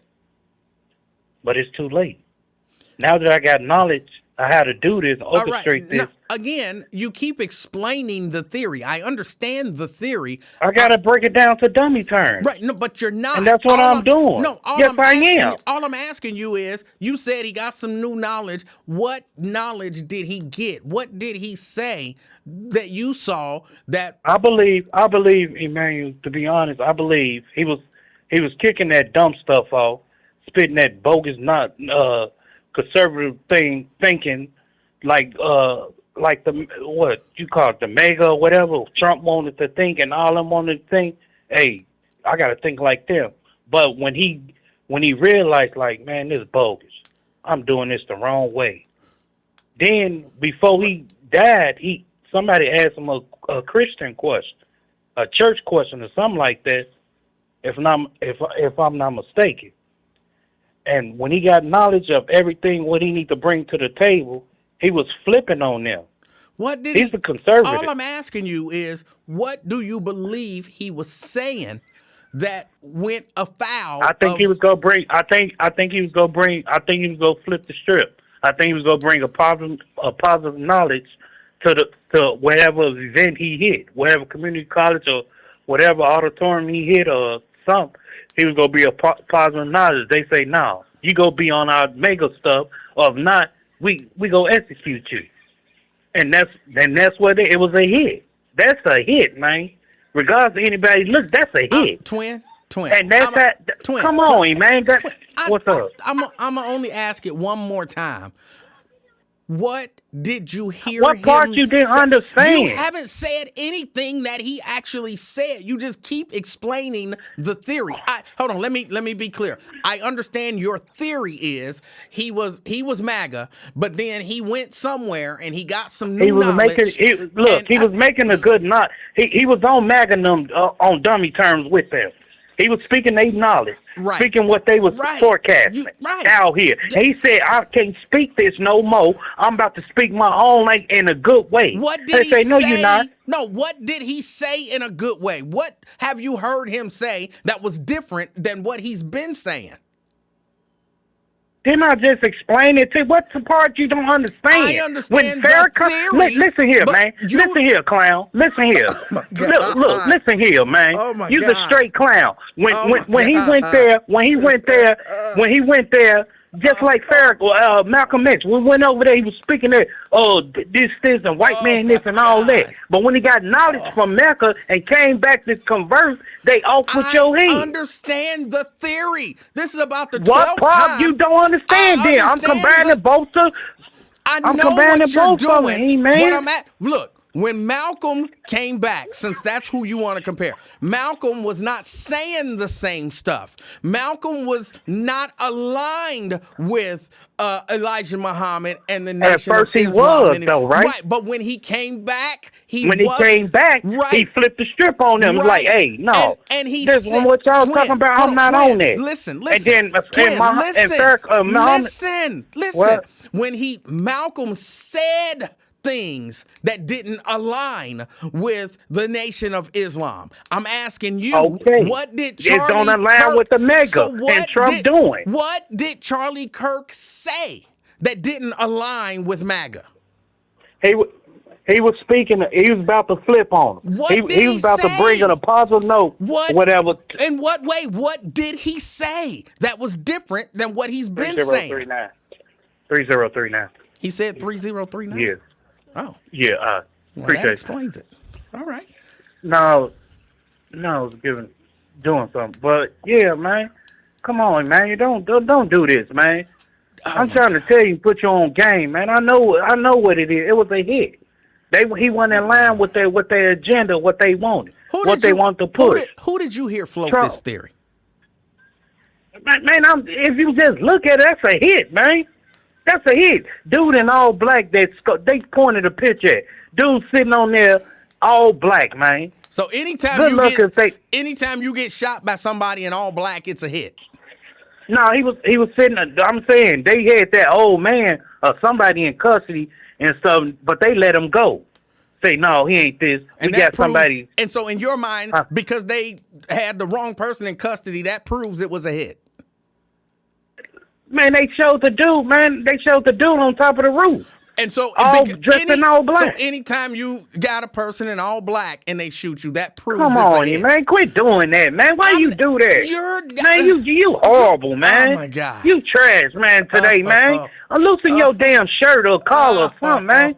but it's too late. Now that I got knowledge of how to do this, orchestrate this. Now, again, you keep explaining the theory. I understand the theory. I gotta break it down to dummy terms. Right, no, but you're not. And that's what I'm doing. No, yes, I am. All I'm asking you is, you said he got some new knowledge. What knowledge did he get? What did he say that you saw that? I believe, Emanuel, to be honest, I believe he was kicking that dumb stuff off, spitting that bogus, not conservative thinking, like the what you call it, the mega or whatever Trump wanted to think and all them wanted to think. Hey, I gotta think like them. But when he realized, like, man, this is bogus. I'm doing this the wrong way. Then before he died, somebody asked him a Christian question, a church question, or something like that. If I'm not mistaken. And when he got knowledge of everything, what he need to bring to the table, he was flipping on them. What did He's a conservative. All I'm asking you is, what do you believe he was saying that went afoul? I think he was gonna bring. I think he was gonna flip the strip. I think he was gonna bring a positive knowledge to whatever event he hit, whatever community college or whatever auditorium he hit or something. He was gonna be a positive knowledge. They say, no, you go be on our mega stuff, or if not, we go execute you. And that's what it was, a hit. That's a hit, man. Regardless of anybody, look, that's a hit. Twin. And that's that. Twin. Come on, man. What's up? I'm gonna only ask it one more time. What did you hear? What part you didn't understand? You haven't said anything that he actually said. You just keep explaining the theory. Hold on. Let me be clear. I understand your theory is he was MAGA, but then he went somewhere and he got some new knowledge. He was making a good knowledge. He was on MAGA on dummy terms with them. He was speaking their knowledge, speaking what they was forecasting out here. And he said, I can't speak this no more. I'm about to speak my own language in a good way. What did he say? No, you're not. No, what did he say in a good way? What have you heard him say that was different than what he's been saying? Didn't I just explain it to you? What's the part you don't understand? I understand the theory. Listen here, man. Listen here, clown. Listen here. Look, listen here, man. Oh my You're God. the straight clown. When he went there, just like Malcolm X, we went over there, he was speaking there, this, and white man, this, and all that. But when he got knowledge from Mecca and came back to converse, they all put your head. I understand the theory. This is about the 12th What part time. you don't understand then? I'm combining both of I know what you're doing. man. What I'm at, look, when Malcolm came back, since that's who you want to compare, Malcolm was not saying the same stuff. Malcolm was not aligned with Elijah Muhammad and the Nation At first of he Islam. was, though, right? Right, but when he came back, he came back, he flipped the strip on them. Like, hey, no. And he this said, what y'all talking about, I'm not on that. Listen. And then, listen. When Malcolm said things that didn't align with the Nation of Islam. I'm asking you, Okay. what did It Charlie don't align Kirk, with the mega so and what Trump doing. What did Charlie Kirk say that didn't align with MAGA? He was speaking. He was about to flip on him. What did he was about to bring say? in a positive note. What? Whatever. In what way? What did he say that was different than what he's been saying? 3039. He said 3039? Yeah. Oh. Yeah. Well, Appreciate that it. explains it. All right. No, it's doing something. But yeah, man, come on, man. You don't do this, man. I'm trying to tell you, put you on game, man. I know what it is. It was a hit. He went in line with their agenda, what they wanted, they want to push. Who did you hear float Trump. this theory? Man, if you just look at it, that's a hit, man. That's a hit. Dude in all black, they pointed a picture at. Dude sitting on there, all black, man. So anytime you get shot by somebody in all black, it's a hit. No, he was sitting. I'm saying they had that old man or somebody in custody and stuff, but they let him go. Say no, he ain't this. We got somebody. And so in your mind, because they had the wrong person in custody, that proves it was a hit. Man, they showed the dude. Man, they showed the dude on top of the roof. And so dressed in all black. So anytime you got a person in all black and they shoot you, that proves Come it's a on, hit. man, quit doing that, man. Why you do that? Man, you horrible, man. Oh my God. You trash, man, today, man. Loosen your damn shirt or collar or something, man.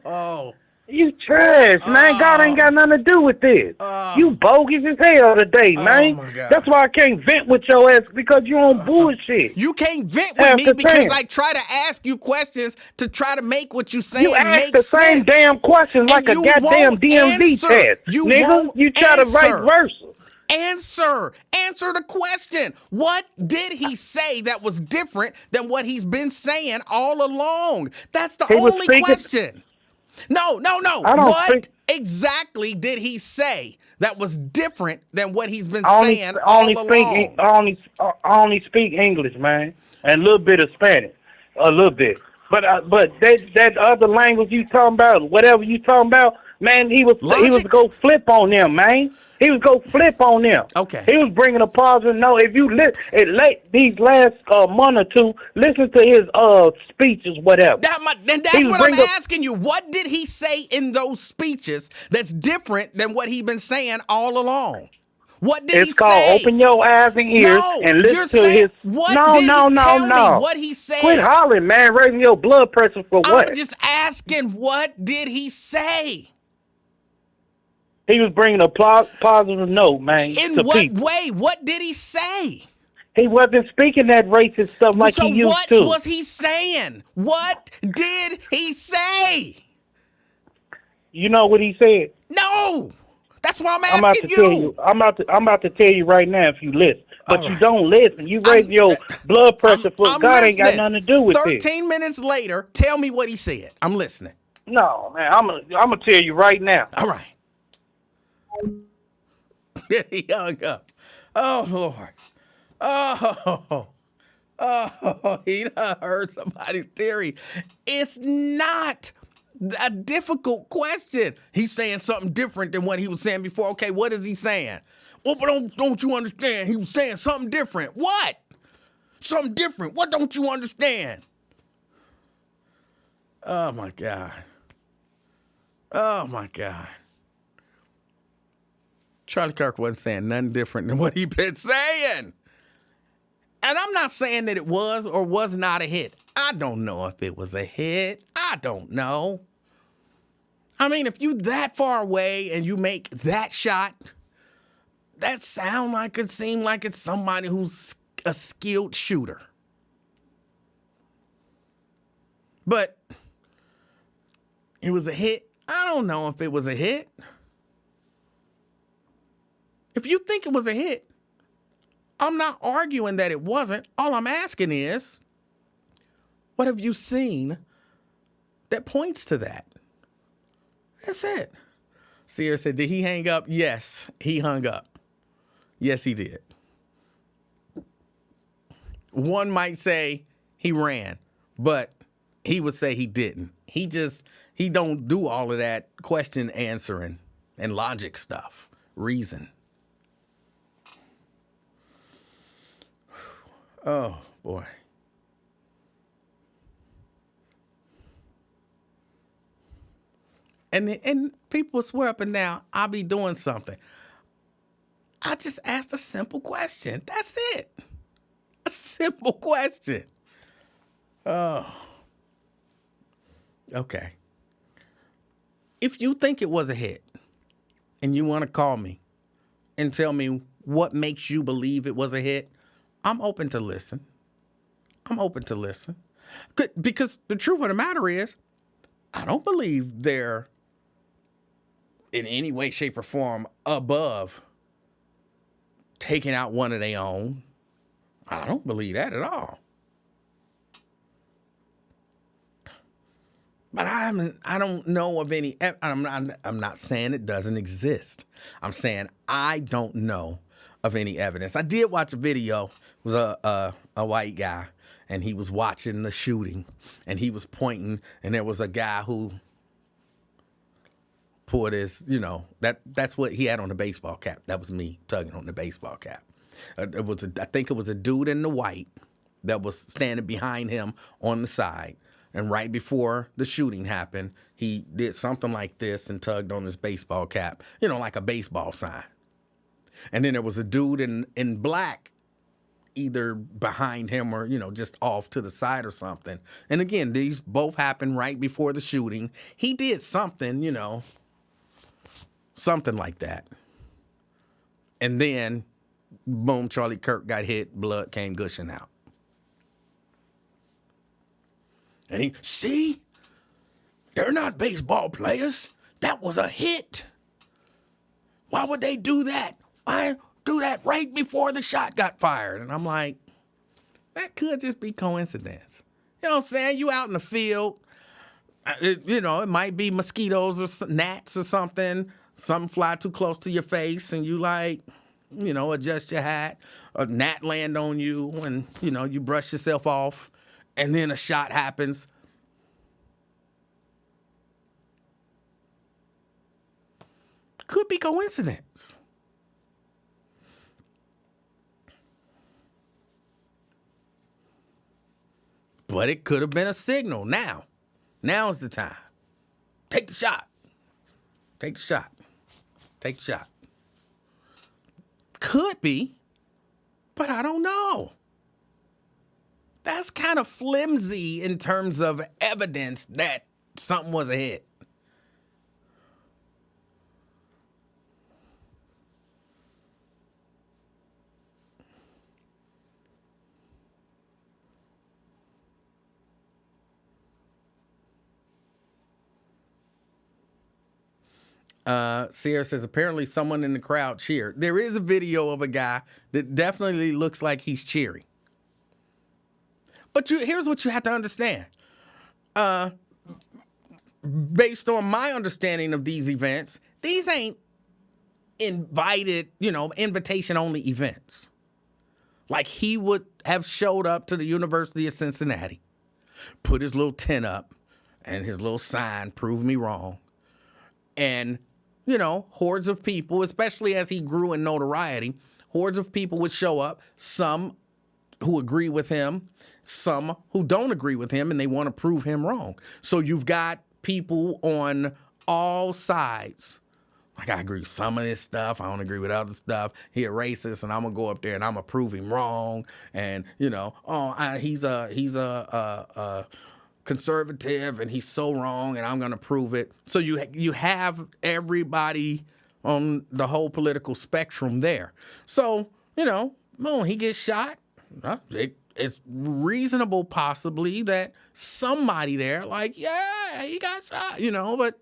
You trash, man. God ain't got nothing to do with this. You bogus as hell today, man. My God. That's why I can't vent with your ass, because you on bullshit. You can't vent with me because I try to ask you questions to try to make what you saying You ask make the sense. same damn questions like a goddamn DMV test. Nigga, you try to vice versa. Answer the question. What did he say that was different than what he's been saying all along? That's the only question. No. What exactly did he say that was different than what he's been saying all along? I only speak English, man, and a little bit of Spanish, a little bit. But that other language you talking about, whatever you talking about, man, he was go flip on them, man. He was go flip on them. Okay. He was bringing a positive note. If you these last month or two, listen to his speeches, whatever. That's what I'm asking you. What did he say in those speeches that's different than what he's been saying all along? What did he say? It's called open your eyes and ears and listen to his. Tell me what he said. Quit hollering, man. Raising your blood pressure for what? I'm just asking, what did he say? He was bringing a positive note, man. In what way? What did he say? He wasn't speaking that racist stuff like he used to. So what was he saying? What did he say? You know what he said? No. That's what I'm asking you. I'm about to tell you right now if you listen. But you don't listen. You raise your blood pressure for God ain't got nothing to do with it. 13 minutes later, tell me what he said. I'm listening. No, man. I'm gonna tell you right now. All right. He hung up. Oh, Lord. He done heard somebody's theory. It's not a difficult question. He's saying something different than what he was saying before. Okay, what is he saying? Well, but don't you understand? He was saying something different. What? Something different. What don't you understand? Oh, my God. Oh, my God. Charlie Kirk wasn't saying nothing different than what he been saying. And I'm not saying that it was or was not a hit. I don't know if it was a hit. I don't know. I mean, if you that far away and you make that shot, that seem like it's somebody who's a skilled shooter. But it was a hit. I don't know if it was a hit. If you think it was a hit, I'm not arguing that it wasn't. All I'm asking is, what have you seen that points to that? That's it. Sears said, did he hang up? Yes, he hung up. Yes, he did. One might say he ran, but he would say he didn't. He just He don't do all of that question answering and logic stuff, reason. Oh, boy. And people swear up and down, I'll be doing something. I just asked a simple question. That's it. A simple question. Oh. Okay. If you think it was a hit and you want to call me and tell me what makes you believe it was a hit, I'm open to listen. I'm open to listen. Because the truth of the matter is, I don't believe they're in any way, shape, or form above taking out one of their own. I don't believe that at all. But I don't know of any. I'm not saying it doesn't exist. I'm saying I don't know of any evidence. I did watch a video. It was a white guy, and he was watching the shooting, and he was pointing, and there was a guy who put his, that's what he had on the baseball cap. That was me tugging on the baseball cap. I think it was a dude in the white that was standing behind him on the side. And right before the shooting happened, he did something like this and tugged on his baseball cap, like a baseball sign. And then there was a dude in black, either behind him or, just off to the side or something. And again, these both happened right before the shooting. He did something, something like that. And then, boom, Charlie Kirk got hit, blood came gushing out. And see, they're not baseball players. That was a hit. Why would they do that? Why do that right before the shot got fired? And I'm like, that could just be coincidence. You know what I'm saying? You out in the field, it might be mosquitoes or gnats or something. Something fly too close to your face and you adjust your hat. A gnat land on you and, you brush yourself off. And then a shot happens. Could be coincidence. But it could have been a signal. Now's the time. Take the shot. Take the shot. Take the shot. Could be, but I don't know. That's kind of flimsy in terms of evidence that something was a hit. Sierra says, apparently someone in the crowd cheered. There is a video of a guy that definitely looks like he's cheering. But here's what you have to understand. Based on my understanding of these events, these ain't invited, invitation-only events. Like he would have showed up to the University of Cincinnati, put his little tent up and his little sign, prove me wrong. And, hordes of people, especially as he grew in notoriety, hordes of people would show up, some who agree with him, some who don't agree with him, and they want to prove him wrong. So you've got people on all sides. Like, I agree with some of this stuff. I don't agree with other stuff. He a racist, and I'm going to go up there and I'm going to prove him wrong. And, he's a conservative and he's so wrong and I'm going to prove it. So you have everybody on the whole political spectrum there. So, boom, he gets shot. It's reasonable possibly that somebody there like, yeah, he got shot, but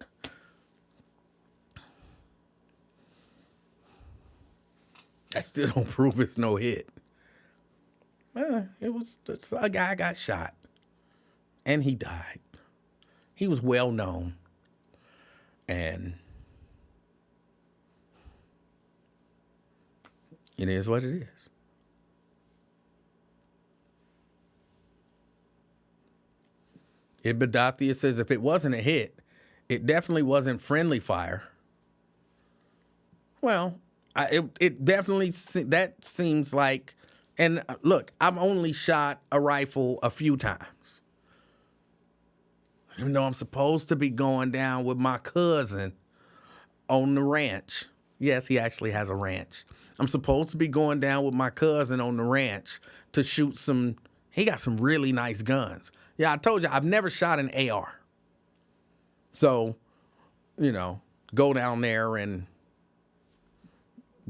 that still don't prove it's no hit. It's a guy got shot. And he died. He was well known. And it is what it is. Ibadathia says if it wasn't a hit, It definitely wasn't friendly fire. Well, it definitely that seems like. And look, I've only shot a rifle a few times. Even though I'm supposed to be going down with my cousin on the ranch. Yes, he actually has a ranch. I'm supposed to be going down with my cousin on the ranch to shoot some. He got some really nice guns. Yeah, I told you, I've never shot an AR. So, go down there and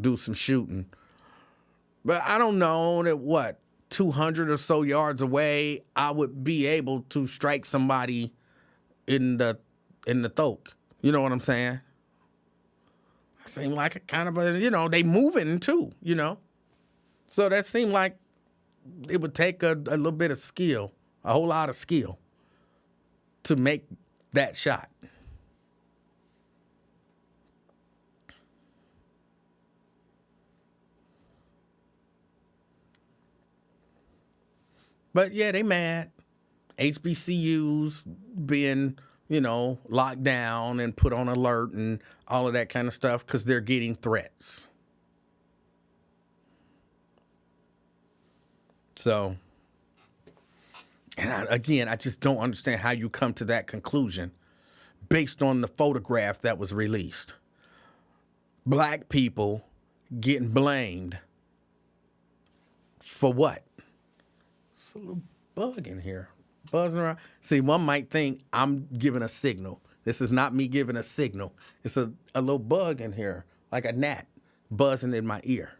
do some shooting. But I don't know that 200 or so yards away, I would be able to strike somebody in the throat. You know what I'm saying? That seemed like a kind of a, they moving too, So that seemed like it would take a little bit of skill, a whole lot of skill to make that shot. But yeah, they mad. HBCUs being, locked down and put on alert and all of that kind of stuff because they're getting threats. So, and I just don't understand how you come to that conclusion based on the photograph that was released. Black people getting blamed for what? It's a little bug in here. Buzzing around. See, one might think I'm giving a signal. This is not me giving a signal. It's a little bug in here, like a gnat buzzing in my ear.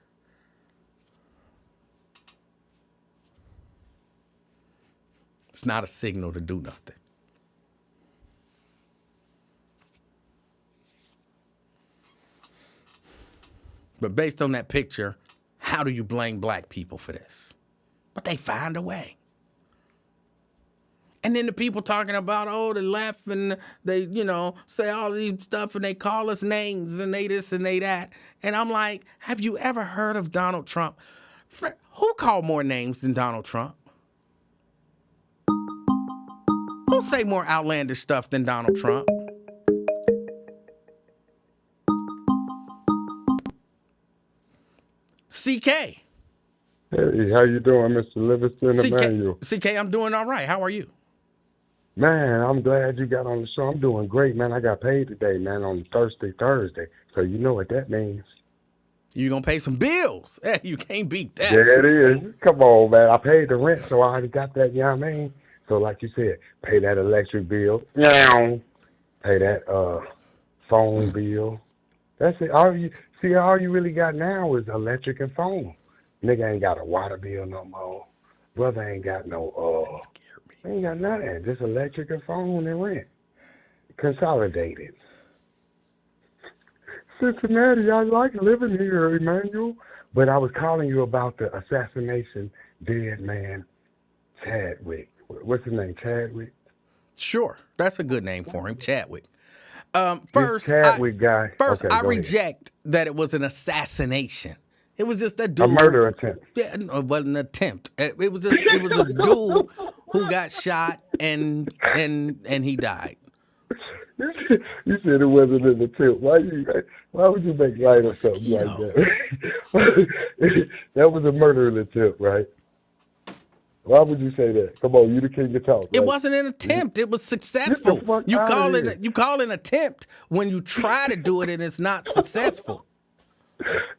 It's not a signal to do nothing. But based on that picture, how do you blame black people for this? But they find a way. And then the people talking about, the left, and they, say all these stuff, and they call us names, and they this and they that. And I'm like, have you ever heard of Donald Trump? Who called more names than Donald Trump? Who say more outlandish stuff than Donald Trump? CK. Hey, how you doing, Mr. Livingston? Emanuel. CK, I'm doing all right. How are you? Man, I'm glad you got on the show. I'm doing great, man. I got paid today, man, on Thursday. So you know what that means. You gonna pay some bills. You can't beat that. Yeah, it is. Come on, man. I paid the rent, so I already got that, you know what I mean? So like you said, pay that electric bill. Pay that phone bill. That's it. All you really got now is electric and phone. Nigga ain't got a water bill no more. Brother ain't got no ain't got nothing. Just electric and phone and rent. Consolidated. Cincinnati, I like living here, Emanuel. But I was calling you about the assassination dead man, Chadwick. What's his name, Chadwick? Sure. That's a good name for him, Chadwick. First, Chadwick guy. First, okay, I reject that it was an assassination. It was just a dude. A murder attempt. Yeah, no, it wasn't an attempt. It was a dude who got shot and he died. You said it wasn't an attempt. Why would you make light of something like that? That was a murdering attempt, right? Why would you say that? Come on, you the king of talk. Right? It wasn't an attempt. It was successful. You call it an attempt when you try to do it and it's not successful.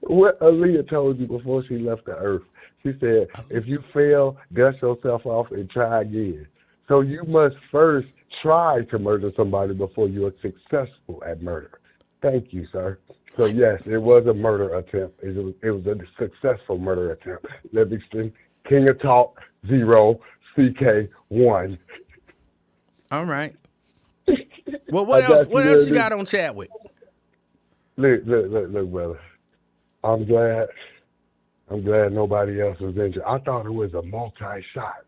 What Aaliyah told you before she left the earth, she said, if you fail, dust yourself off and try again. So you must first try to murder somebody before you are successful at murder. Thank you, sir. So yes, it was a murder attempt. It was a successful murder attempt. Livingston, King of Talk, 0, CK, 1. All right. Well, what else? What else you got on Chadwick? Look, brother. I'm glad nobody else was injured. I thought it was a multi-shot.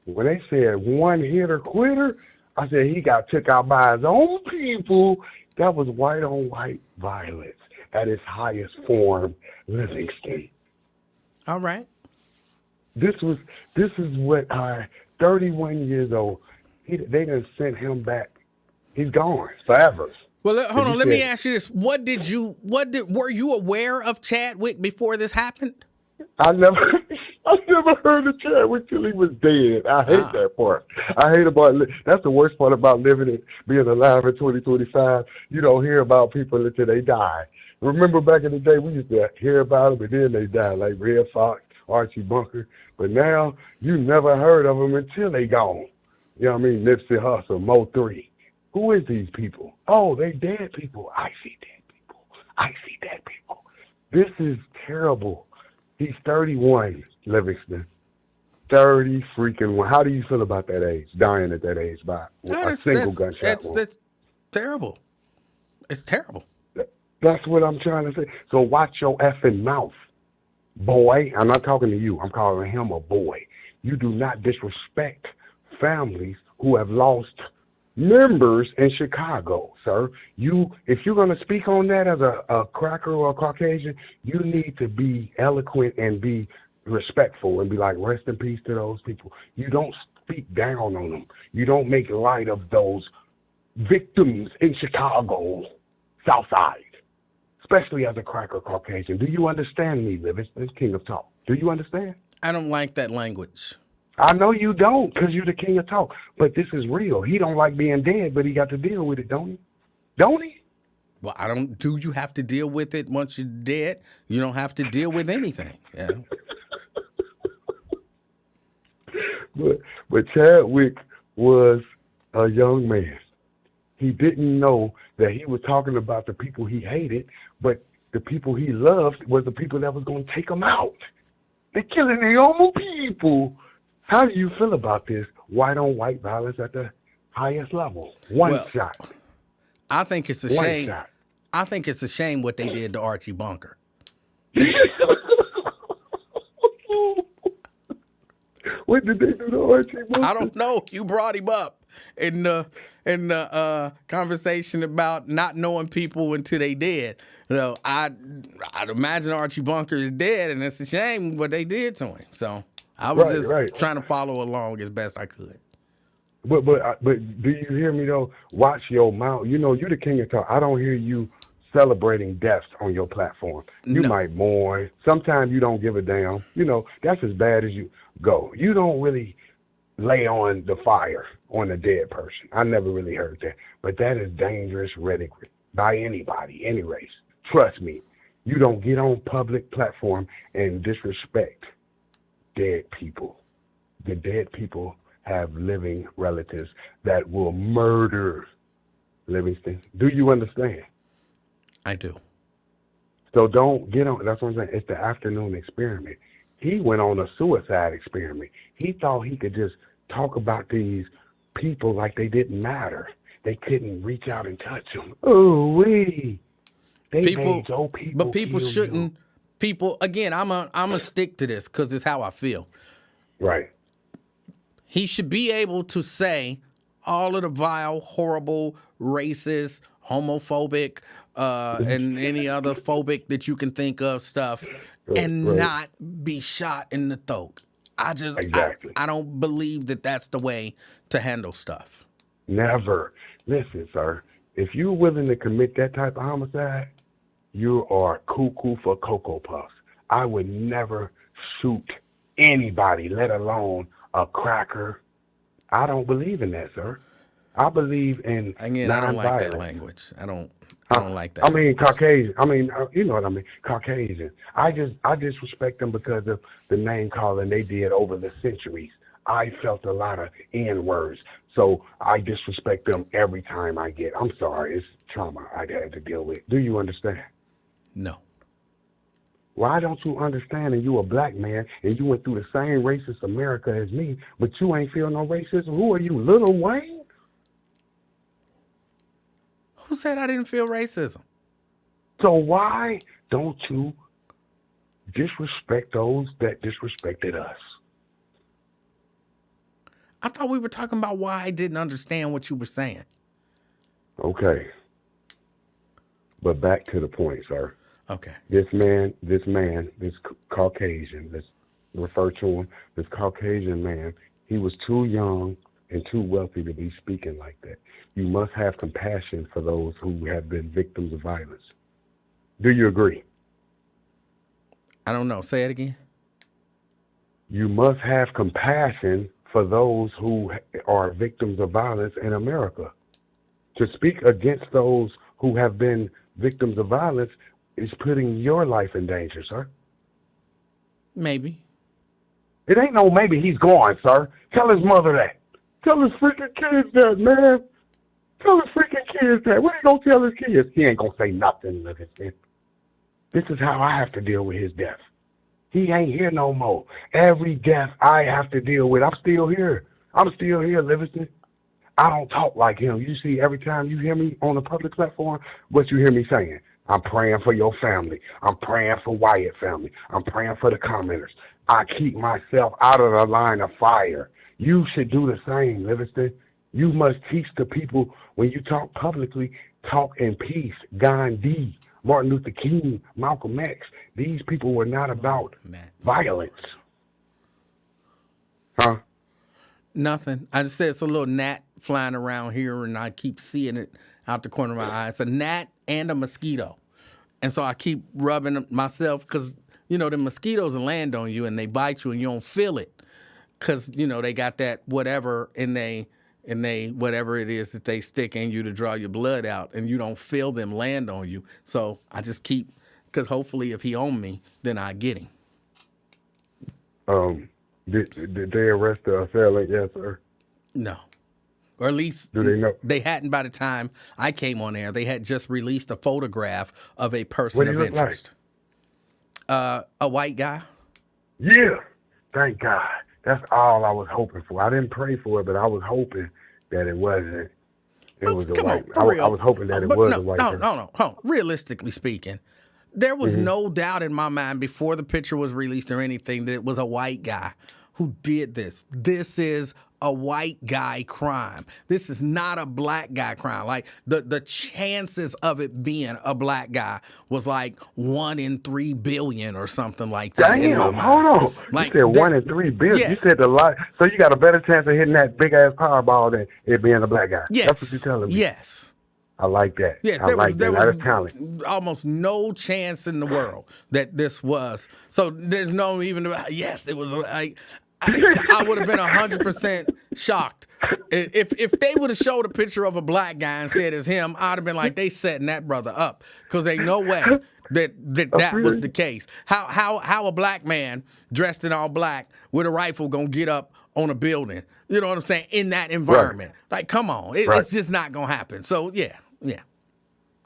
When they said one hitter quitter, I said he got took out by his own people. That was white on white violence at its highest form, Livingston. All right. This is what 31 years old. They done sent him back He's gone forever. Well, hold You on. Let me said- ask you this: were you aware of Chadwick before this happened? I never, I never heard of Chadwick till he was dead. I hate that part. I hate about that's the worst part about living and being alive in 2025. You don't hear about people until they die. Remember back in the day, we used to hear about them, and then they die, like Red Fox, Archie Bunker. But now you never heard of them until they gone. You know what I mean? Nipsey Hussle, Mo 3. Who is these people? Oh, they dead people. I see dead people. I see dead people. This is terrible. He's 31, Livingston. 30 freaking one. How do you feel about that age? Dying at that age by a single gunshot wound. That's terrible. It's terrible. That's what I'm trying to say. So watch your effing mouth, boy. I'm not talking to you. I'm calling him a boy. You do not disrespect families who have lost members in Chicago, sir. If you're going to speak on that as a cracker or a Caucasian, you need to be eloquent and be respectful and be like, rest in peace to those people. You don't speak down on them. You don't make light of those victims in Chicago, South Side, especially as a cracker Caucasian. Do you understand me, Livingston, King of Talk? Do you understand? I don't like that language. I know you don't, because you're the king of talk. But this is real. He don't like being dead, but he got to deal with it, don't he? Don't he? Well, I don't. Do you have to deal with it once you're dead? You don't have to deal with anything. Yeah. But Chadwick was a young man. He didn't know that he was talking about the people he hated, but the people he loved was the people that was going to take him out. They're killing their own people. How do you feel about this white on white violence at the highest level? One shot. I think it's a One shame. shot. I think it's a shame what they did to Archie Bunker. What did they do to Archie Bunker? I don't know. You brought him up in the conversation about not knowing people until they dead. So I'd imagine Archie Bunker is dead, and it's a shame what they did to him. So I was trying to follow along as best I could. But do you hear me though? Watch your mouth. You know, you're the king of talk. I don't hear you celebrating deaths on your platform. You might mourn. Sometimes you don't give a damn. You know, that's as bad as you go. You don't really lay on the fire on a dead person. I never really heard that. But that is dangerous rhetoric by anybody, any race. Trust me. You don't get on public platform and disrespect dead people. The dead people have living relatives that will murder Livingston. Do you understand? I do. So don't get on. That's what I'm saying. It's the afternoon experiment. He went on a suicide experiment. He thought he could just talk about these people like they didn't matter. They couldn't reach out and touch them. Oh, we. But people shouldn't. People again. I'm a stick to this because it's how I feel. Right. He should be able to say all of the vile, horrible, racist, homophobic, and any other phobic that you can think of stuff, and not be shot in the throat. I don't believe that that's the way to handle stuff. Never. Listen, sir, if you're willing to commit that type of homicide, you are cuckoo for Cocoa Puffs. I would never shoot anybody, let alone a cracker. I don't believe in that, sir. I believe in again. I don't like that language. I don't like that. I mean, Caucasian. I mean, you know what I mean. Caucasian. I disrespect them because of the name calling they did over the centuries. I felt a lot of N-words, so I disrespect them every time I get. I'm sorry, it's trauma I had to deal with. Do you understand? No. Why don't you understand? And you a black man, and you went through the same racist America as me, but you ain't feel no racism. Who are you, Lil Wayne? Who said I didn't feel racism? So why don't you disrespect those that disrespected us? I thought we were talking about why I didn't understand what you were saying. Okay. But back to the point, sir. Okay. This Caucasian, let's refer to him, this Caucasian man, he was too young and too wealthy to be speaking like that. You must have compassion for those who have been victims of violence. Do you agree? I don't know. Say it again. You must have compassion for those who are victims of violence in America. To speak against those who have been victims of violence is putting your life in danger, sir. Maybe. It ain't no maybe he's gone, sir. Tell his mother that. Tell his freaking kids that, man. Tell his freaking kids that. What are you gonna tell his kids? He ain't gonna say nothing, Livingston. This is how I have to deal with his death. He ain't here no more. Every death I have to deal with, I'm still here. I'm still here, Livingston. I don't talk like him. You see, every time you hear me on a public platform, what you hear me saying? I'm praying for your family. I'm praying for Wyatt family. I'm praying for the commenters. I keep myself out of the line of fire. You should do the same, Livingston. You must teach the people when you talk publicly, talk in peace. Gandhi, Martin Luther King, Malcolm X. These people were not about violence. Huh? Nothing. I just said it's a little gnat flying around here, and I keep seeing it out the corner of my eye. It's a gnat and a mosquito. And so I keep rubbing myself because, you know, the mosquitoes will land on you and they bite you and you don't feel it because, you know, they got that whatever in they whatever it is that they stick in you to draw your blood out, and you don't feel them land on you. So I just keep, because hopefully if he owned me, then I get him. Did they arrest the assailant? Yes, sir. No. Or at least Do they know? they hadn't by the time I came on air. They had just released a photograph of a person What do of you look interest. A white guy. Yeah. Thank God. That's all I was hoping for. I didn't pray for it, but I was hoping that it wasn't. It was a Come white. on, for real. I was hoping that it But was no, a white no, person. no, no, no. Realistically speaking, there was no doubt in my mind before the picture was released or anything that it was a white guy who did this. This is a white guy crime. This is not a black guy crime. Like the chances of it being a black guy was like 1 in 3 billion or something like that. In my Damn, mind. hold on. Like, you said 1 there- in 3 billion. Yes. You said a lot. So you got a better chance of hitting that big ass Powerball than it being a black guy. Yes. That's what you're telling me. Yes. I like that. Yes, I there like was there that. That was is talent. almost no chance in the world that this was. So there's no even yes, it was like I would have been 100% shocked if they would have showed a picture of a black guy and said it's him. I'd have been like, they setting that brother up because ain't no way that was the case. How a black man dressed in all black with a rifle gonna get up on a building? You know what I'm saying? In that environment, like, come on, it's just not gonna happen. So yeah.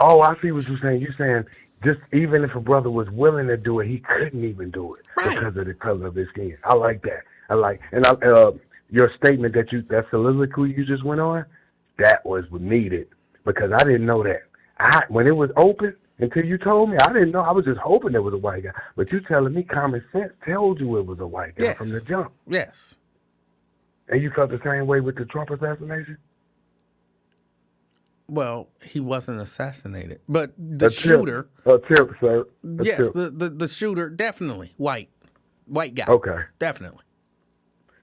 Oh, I see what you're saying. You're saying just even if a brother was willing to do it, he couldn't even do it because of the color of his skin. I like that. Your statement that soliloquy you just went on, that was needed because I didn't know that. When it was open until you told me, I didn't know. I was just hoping it was a white guy. But you telling me common sense told you it was a white guy from the jump. Yes. And you felt the same way with the Trump assassination? Well, he wasn't assassinated, but the shooter. Attempt, sir. Yes, the shooter definitely white guy. Okay. Definitely.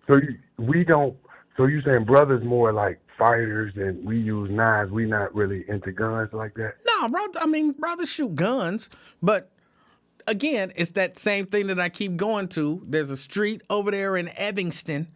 So you saying brothers more like fighters and we use knives? We not really into guns like that? No, brother. I mean, brothers shoot guns, but again, it's that same thing that I keep going to. There's a street over there in Evanston,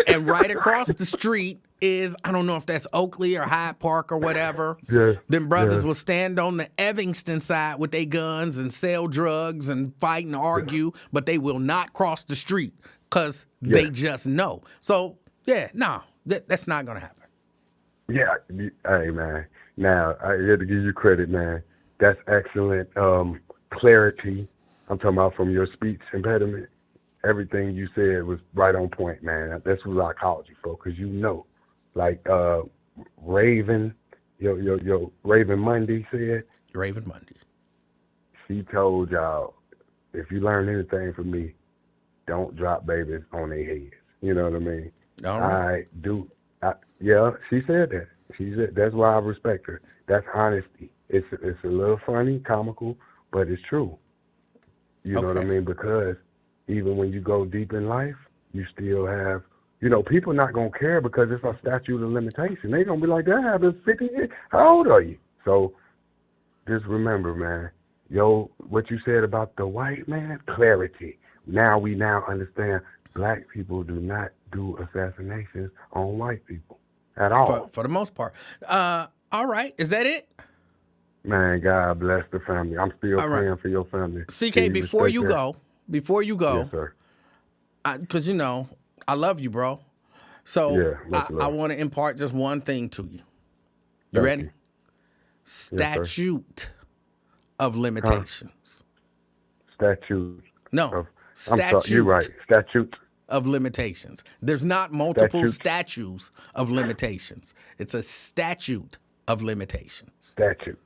and right across the street is, I don't know if that's Oakley or Hyde Park or whatever. Yeah. Then brothers will stand on the Evanston side with their guns and sell drugs and fight and argue, but they will not cross the street because they just know. So, that's not going to happen. Yeah. Hey, man. Now, I had to give you credit, man. That's excellent clarity. I'm talking about from your speech impediment. Everything you said was right on point, man. That's what I called you for, because you know. Like Raven, your Raven Monday said. Raven Monday. She told y'all, if you learn anything from me, don't drop babies on their heads. You know what I mean? All right. Yeah, she said that. She said that's why I respect her. That's honesty. It's a little funny, comical, but it's true. You know what I mean? Because even when you go deep in life, you still have People not going to care because it's a statute of limitation. They going to be like, that happened 50 years. How old are you? So just remember, man, what you said about the white man, clarity. We now understand black people do not do assassinations on white people at all. For the most part. All right. Is that it? Man, God bless the family. I'm still All right. praying for your family. CK, before you go, Yes, sir. because I love you, bro. So Yeah, much I love. want to impart just one thing to you. You Thank ready? you. Statute of limitations. Statute. No, I'm statute sorry. You're right. Statute. of limitations. There's not multiple Statute. statues of limitations. It's a statute of limitations. Statute.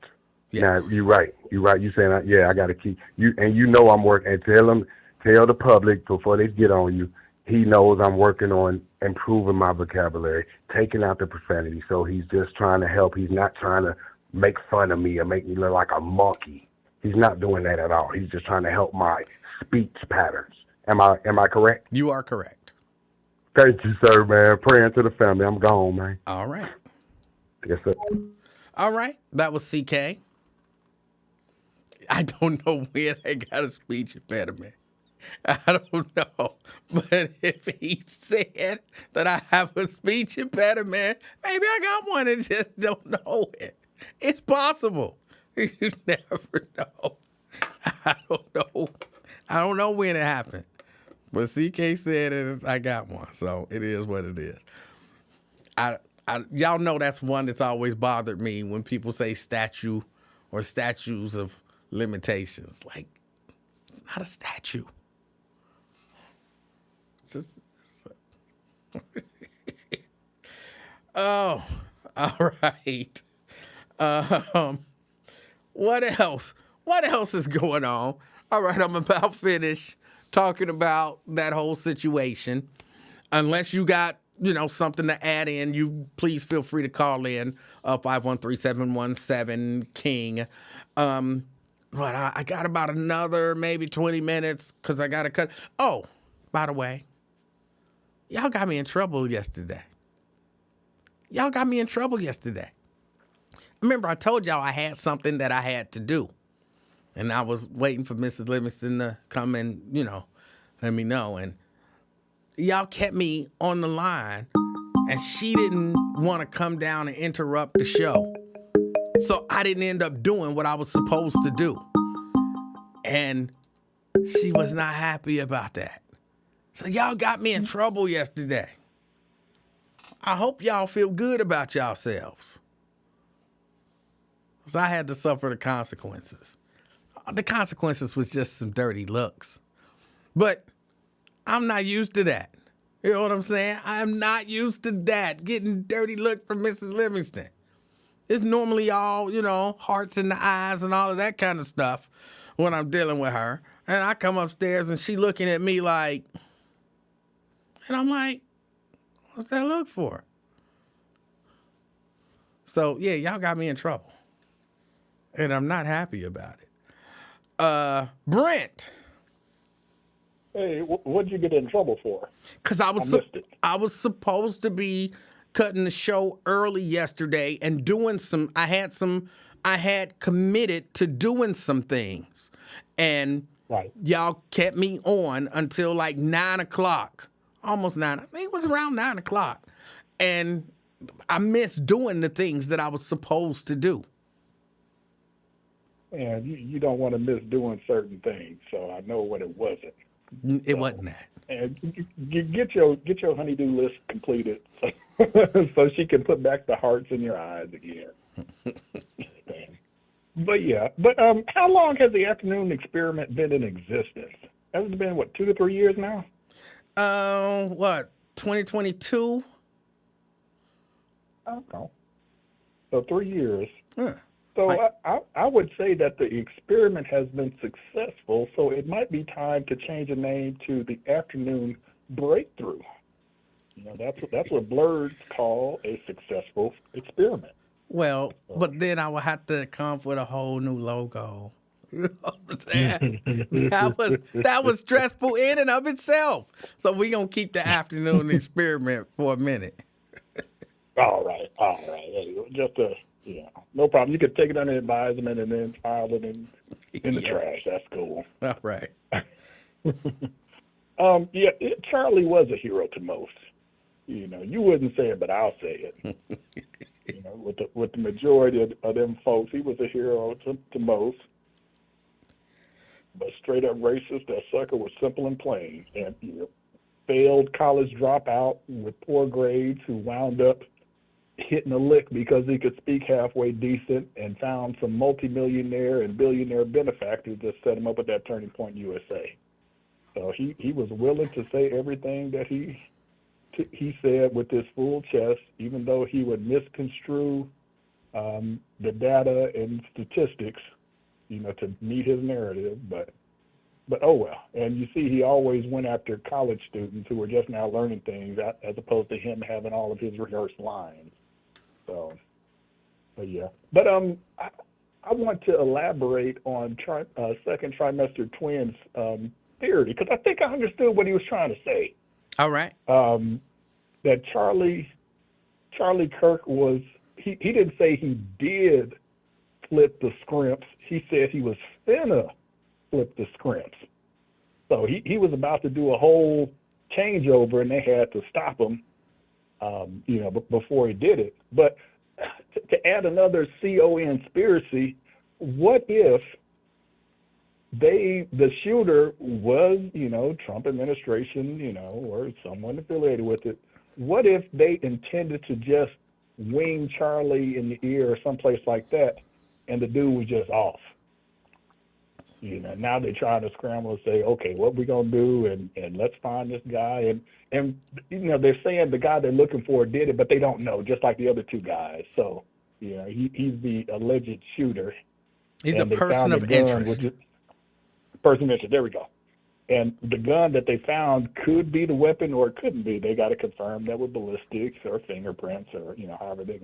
Yes. Now you're right. You're right. You saying I got to keep you, and I'm working. And tell the public before they get on you. He knows I'm working on improving my vocabulary, taking out the profanity. So he's just trying to help. He's not trying to make fun of me or make me look like a monkey. He's not doing that at all. He's just trying to help my speech patterns. Am I correct? You are correct. Thank you, sir, man. Praying to the family. I'm gone, man. All right. Yes, sir. All right. That was CK. I don't know when I got a speech impediment. I don't know. But if he said that I have a speech impediment, maybe I got one and just don't know it. It's possible. You never know. I don't know. I don't know when it happened. But CK said it, I got one. So it is what it is. Y'all know that's one that's always bothered me when people say statue or statues of limitations. Like, it's not a statue. It's just. Oh, all right. What else? What else is going on? All right, I'm about finished talking about that whole situation. Unless you got, something to add in, you please feel free to call in 513-717-KING. But I got about another maybe 20 minutes because I got to cut. Oh, by the way, y'all got me in trouble yesterday. Remember, I told y'all I had something that I had to do. And I was waiting for Mrs. Livingston to come and, let me know. And y'all kept me on the line, and she didn't want to come down and interrupt the show. So I didn't end up doing what I was supposed to do. And she was not happy about that. So y'all got me in trouble yesterday. I hope y'all feel good about yourselves. Because I had to suffer the consequences. The consequences was just some dirty looks. But I'm not used to that. You know what I'm saying? I'm not used to that, getting dirty look from Mrs. Livingston. It's normally all, hearts in the eyes and all of that kind of stuff when I'm dealing with her. And I come upstairs and she looking at me like, and I'm like, what's that look for? So, yeah, y'all got me in trouble. And I'm not happy about it. Brent. Hey, what'd you get in trouble for? Because I was supposed to be cutting the show early yesterday and doing I had committed to doing some things. And Right. y'all kept me on until like 9 o'clock. Almost 9. I think it was around 9 o'clock. And I missed doing the things that I was supposed to do. And you don't want to miss doing certain things, so I know what it wasn't. It wasn't that. And you get your honeydew list completed so she can put back the hearts in your eyes again. But how long has the afternoon experiment been in existence? Has it been 2 to 3 years now? 2022? Okay. So 3 years. Huh. So I would say that the experiment has been successful, so it might be time to change the name to the afternoon breakthrough. That's what Blurs call a successful experiment. Well, but then I would have to come up with a whole new logo. You know what I'm saying? That was stressful in and of itself. So we gonna keep the afternoon experiment for a minute. All right. Hey, just no problem. You could take it under advisement and then file it in the trash. Yes. That's cool. All right. Charlie was a hero to most. You wouldn't say it, but I'll say it. With the majority of them folks, he was a hero to most. But straight up racist, that sucker was simple and plain. And failed college dropout with poor grades who wound up hitting a lick because he could speak halfway decent and found some multimillionaire and billionaire benefactors that set him up at that Turning Point USA. So he was willing to say everything that he said with his full chest, even though he would misconstrue the data and statistics, to meet his narrative. But oh well. And you see, he always went after college students who were just now learning things, as opposed to him having all of his rehearsed lines. So, but yeah. But I want to elaborate on second trimester twins theory, because I think I understood what he was trying to say. All right. That Charlie Kirk was, he didn't say he did flip the scrimps. He said he was finna flip the scrimps. So he was about to do a whole changeover, and they had to stop him, before he did it. But to add another conspiracy, what if the shooter was, Trump administration, or someone affiliated with it? What if they intended to just wing Charlie in the ear or someplace like that, and the dude was just off? Now they're trying to scramble and say, okay, what we gonna do, and let's find this guy, and they're saying the guy they're looking for did it, but they don't know, just like the other two guys. So he's the alleged shooter. He's a person of interest. Person of interest. There we go. And the gun that they found could be the weapon, or it couldn't be. They got to confirm that with ballistics or fingerprints, or however they're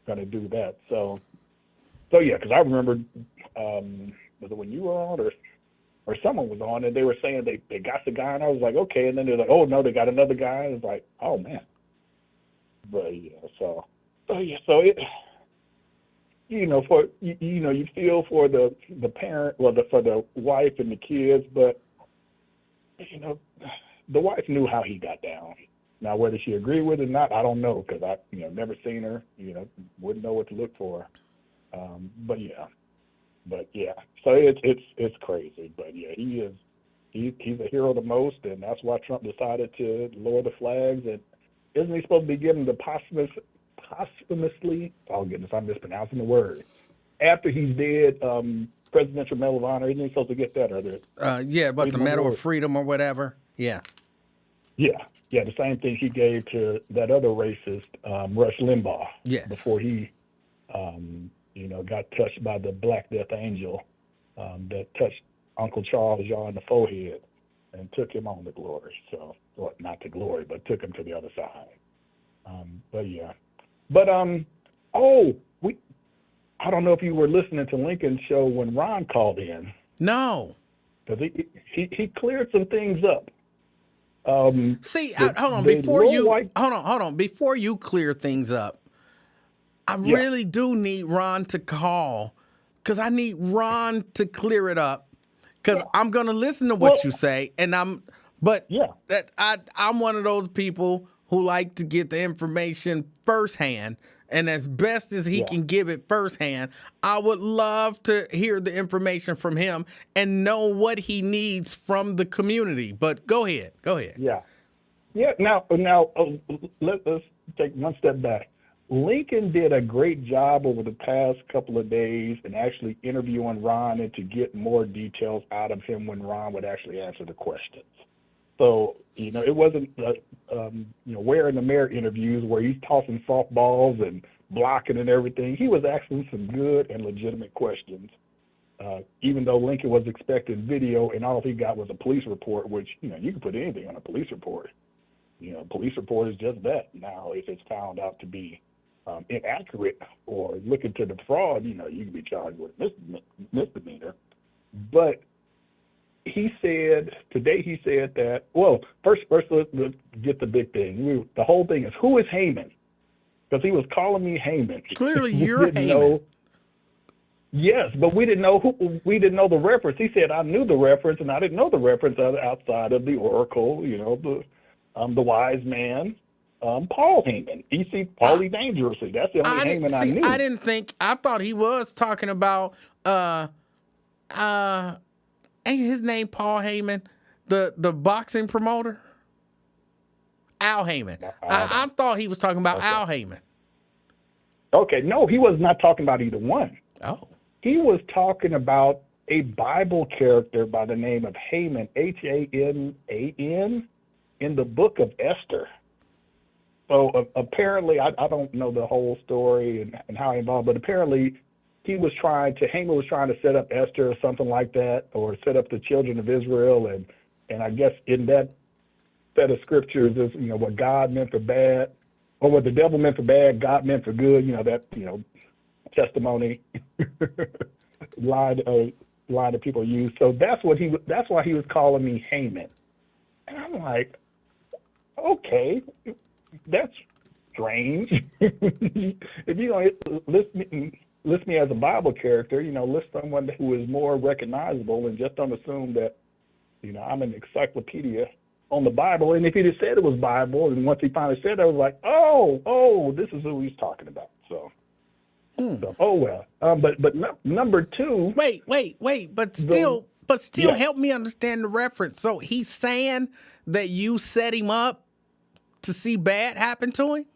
gonna do that. So yeah, because I remember, was it when you were on or someone was on, and they were saying they got the guy, and I was like, okay, and then they're like, oh no, they got another guy. And it's like, oh man. But yeah, so it, for you feel for the parent, for the wife and the kids, but the wife knew how he got down. Now, whether she agreed with it or not, I don't know, because I never seen her, wouldn't know what to look for. But yeah, so it's crazy. But yeah, he's a hero the most, and that's why Trump decided to lower the flags. And isn't he supposed to be given the posthumously? Oh goodness, I'm mispronouncing the word. After he's dead, Presidential Medal of Honor. Isn't he supposed to get that? Or the Medal of Freedom or whatever. Yeah. Yeah, the same thing he gave to that other racist, Rush Limbaugh. Yes. Before he, got touched by the Black Death Angel that touched Uncle Charles Yaw in the forehead and took him on to glory. So, well, not to glory, but took him to the other side. But yeah. But I don't know if you were listening to Lincoln's show when Ron called in. No. Because he cleared some things up. See, hold on. Before you clear things up, I really do need Ron to call, because I need Ron to clear it up. Because I'm gonna listen to what you say, and I'm one of those people who like to get the information firsthand. And as best as he can give it firsthand, I would love to hear the information from him and know what he needs from the community. But go ahead. Yeah. Now, let's take one step back. Lincoln did a great job over the past couple of days in actually interviewing Ron and to get more details out of him when Ron would actually answer the questions. So, it wasn't, wearing the mayor interviews where he's tossing softballs and blocking and everything. He was asking some good and legitimate questions, even though Lincoln was expecting video, and all he got was a police report, which, you can put anything on a police report. Police report is just that now if it's found out to be inaccurate or looking to defraud, you can be charged with misdemeanor. But today he said that, well, first let's get the big thing. The whole thing is, who is Haman? Because he was calling me Haman. Clearly, We you're didn't Haman. know. Yes, but we didn't know the reference. He said I knew the reference, and I didn't know the reference outside of the oracle, the wise man, Paul Heyman, E.C. Paulie Dangerously. That's the only Heyman I knew. I thought he was talking about, ain't his name Paul Heyman, the boxing promoter? Al Heyman. I thought he was talking about Al Heyman. Okay, no, he was not talking about either one. Oh. He was talking about a Bible character by the name of Haman, Haman, in the book of Esther. So apparently, I don't know the whole story and how involved, but apparently Haman was trying to set up Esther or something like that, or set up the children of Israel, and I guess in that set of scriptures is, what God meant for bad, or what the devil meant for bad, God meant for good, testimony line that people use. So that's why he was calling me Haman. And I'm like, okay, that's strange. If you don't list me as a Bible character, list someone who is more recognizable, and just don't assume that, I'm an encyclopedia on the Bible. And if he just said it was Bible, and once he finally said it, I was like, oh, this is who he's talking about. So oh well. But number two. Wait. But still, yeah. help me understand the reference. So he's saying that you set him up to see bad happen to him?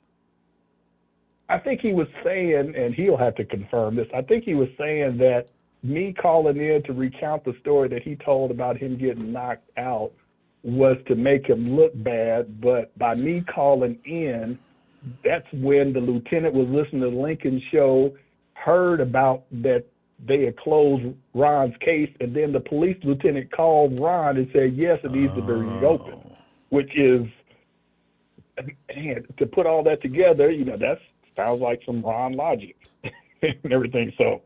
I think he was saying, and he'll have to confirm this, I think he was saying that me calling in to recount the story that he told about him getting knocked out was to make him look bad, but by me calling in, that's when the lieutenant was listening to the Lincoln show, heard about that they had closed Ron's case, and then the police lieutenant called Ron and said, yes, it needs to be reopened, which is, man, to put all that together, that sounds like some Ron logic and everything. So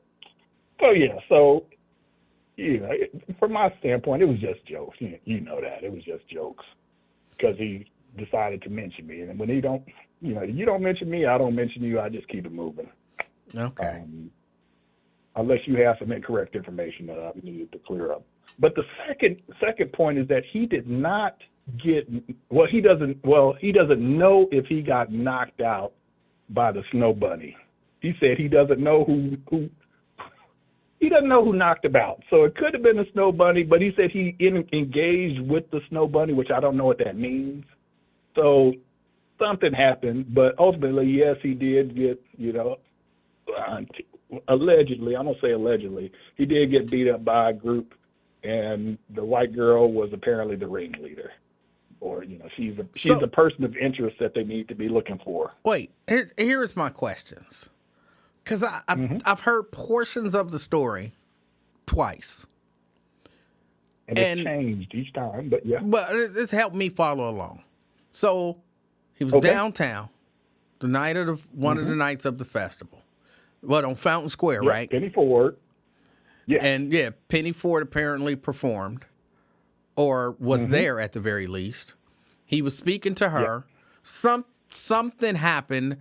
from my standpoint, it was just jokes. You know that. It was just jokes because he decided to mention me. And when you don't mention me, I don't mention you. I just keep it moving. Okay. Unless you have some incorrect information that I needed to clear up. But the second point is that he did not he doesn't know if he got knocked out by the snow bunny. He said he doesn't know who knocked him out. So it could have been a snow bunny, but he said he engaged with the snow bunny, which I don't know what that means. So something happened, but ultimately, yes, he did get, allegedly, I'm going to say allegedly, he did get beat up by a group, and the white girl was apparently the ringleader. Or, she's a person of interest that they need to be looking for. Wait, here's my questions. Because I've heard portions of the story twice. And it changed each time, but yeah. But it's helped me follow along. So he was downtown the night of one of the nights of the festival. What, on Fountain Square, right? Penny Ford. Yeah. And Penny Ford apparently performed or was there at the very least. He was speaking to her. Yeah. Something happened,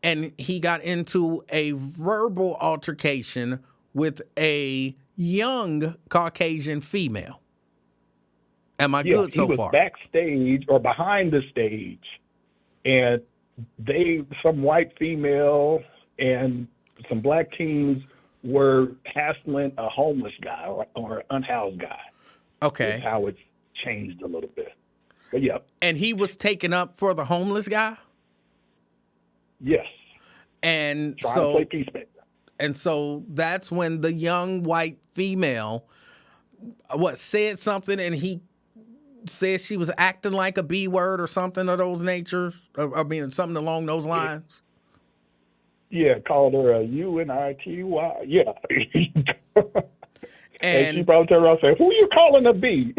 and he got into a verbal altercation with a young Caucasian female. Am I good so far? He was backstage or behind the stage, and some white female and some black teens were hassling a homeless guy or an unhoused guy. Okay. That's how it's changed a little bit. But yeah. And he was taken up for the homeless guy? Yes. And trying to play peacemaker. And so that's when the young white female said something, and he said she was acting like a B word or something of those natures. Something along those lines. Yeah, called her a UNITY. Yeah. And she probably turned around and said, who are you calling a B?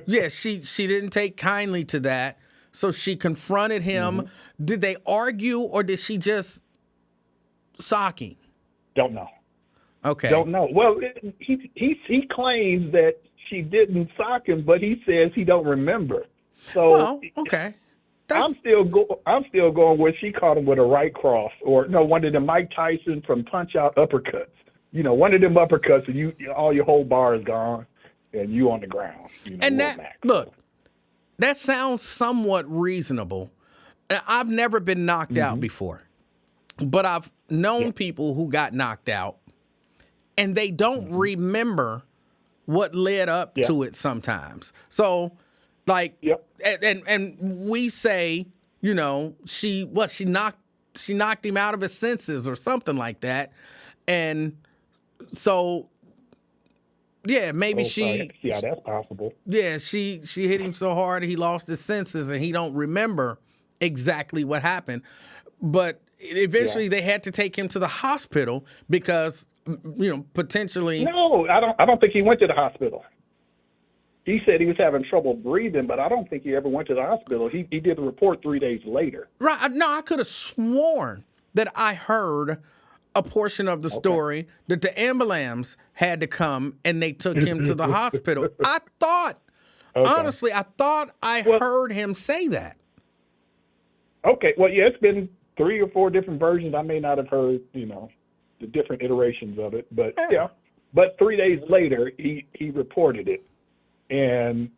Yeah, she didn't take kindly to that. So she confronted him. Did they argue, or did she just socking? Don't know. Okay. Don't know. Well, he claims that she didn't sock him, but he says he don't remember. So Well, okay. I'm still going where she caught him with a right cross, or no, one of the Mike Tyson from Punch Out uppercuts. You know, one of them uppercuts, and all your whole bar is gone, and you on the ground. You know, And Will that Max. look, that sounds somewhat reasonable. I've never been knocked out before, but I've known people who got knocked out, and they don't remember what led up to it sometimes. So, like, and we say, you know, she knocked him out of his senses or something like that, and so. Yeah, maybe see how that's possible. Yeah, she hit him so hard he lost his senses and he don't remember exactly what happened. But eventually they had to take him to the hospital because, you know, potentially. No, I don't think he went to the hospital. He said he was having trouble breathing, but I don't think he ever went to the hospital. He did a report 3 days later. Right. No, I could have sworn that I heard a portion of the story that the ambulance had to come and they took him to the hospital. I thought, honestly, I heard him say that. Okay. Well, yeah, it's been 3 or 4 different versions. I may not have heard, you know, the different iterations of it, but yeah. But 3 days later, he reported it, and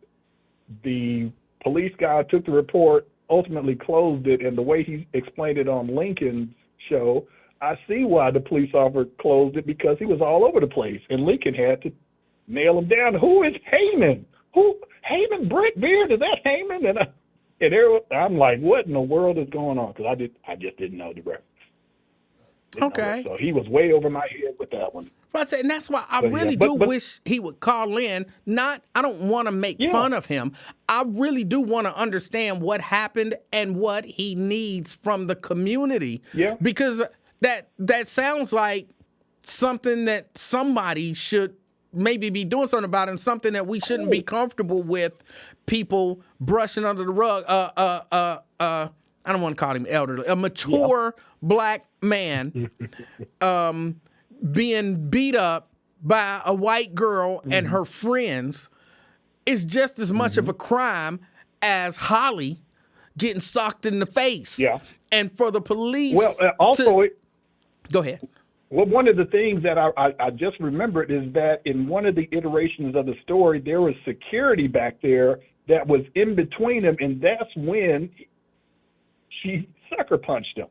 the police guy took the report, ultimately closed it, and the way he explained it on Lincoln's show, I see why the police officer closed it, because he was all over the place, and Lincoln had to nail him down. Who is Heyman? Heyman Brick Beard? Is that Heyman? I'm like, what in the world is going on? Because I just didn't know the reference. Okay. So he was way over my head with that one. But and that's why I really wish he would call in. I don't want to make fun of him. I really do want to understand what happened and what he needs from the community. Yeah. Because that sounds like something that somebody should maybe be doing something about, and something that we shouldn't be comfortable with people brushing under the rug. I don't want to call him elderly. A mature black man being beat up by a white girl and her friends is just as much of a crime as Holly getting socked in the face. Yeah. And for the police go ahead. Well, one of the things that I just remembered is that in one of the iterations of the story, there was security back there that was in between them, and that's when she sucker punched him.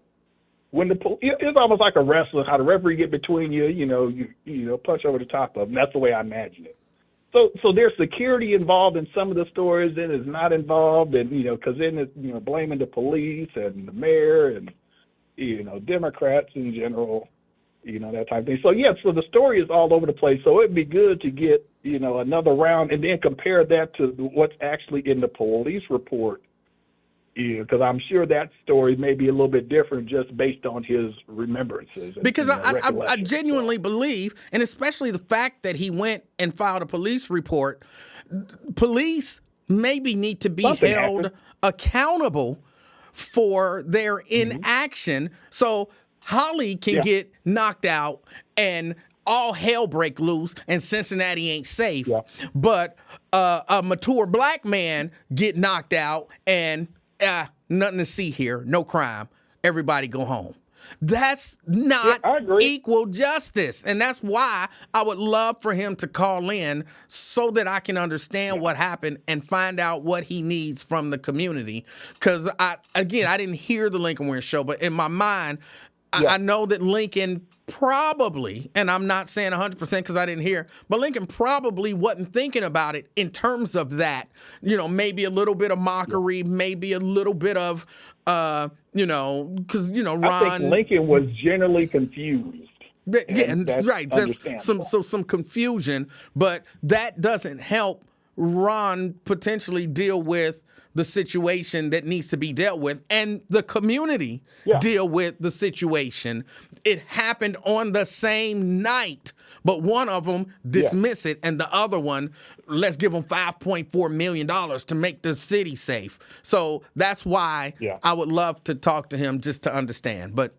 When it's almost like a wrestler, how the referee get between you, you punch over the top of him. That's the way I imagine it. So there's security involved in some of the stories, then it's not involved, and because then it's blaming the police and the mayor and Democrats in general, that type of thing. So so the story is all over the place. So it'd be good to get another round and then compare that to what's actually in the police report. Because I'm sure that story may be a little bit different just based on his remembrances. Because I genuinely believe, and especially the fact that he went and filed a police report, police maybe need to be held accountable for their inaction. So Holly can get knocked out and all hell break loose and Cincinnati ain't safe. Yeah. But a mature black man get knocked out and nothing to see here, no crime, everybody go home. That's not equal justice. And that's why I would love for him to call in so that I can understand what happened and find out what he needs from the community. Because, I didn't hear the Lincoln Ware show, but in my mind, I know that Lincoln probably, and I'm not saying 100% because I didn't hear, but Lincoln probably wasn't thinking about it in terms of that. Maybe a little bit of mockery, maybe a little bit of, because, Ron. I think Lincoln was generally confused. Right. There's some confusion, but that doesn't help Ron potentially deal with the situation that needs to be dealt with, and the community deal with the situation. It happened on the same night, but one of them dismiss it, and the other one, let's give them $5.4 million to make the city safe. So that's why I would love to talk to him just to understand. But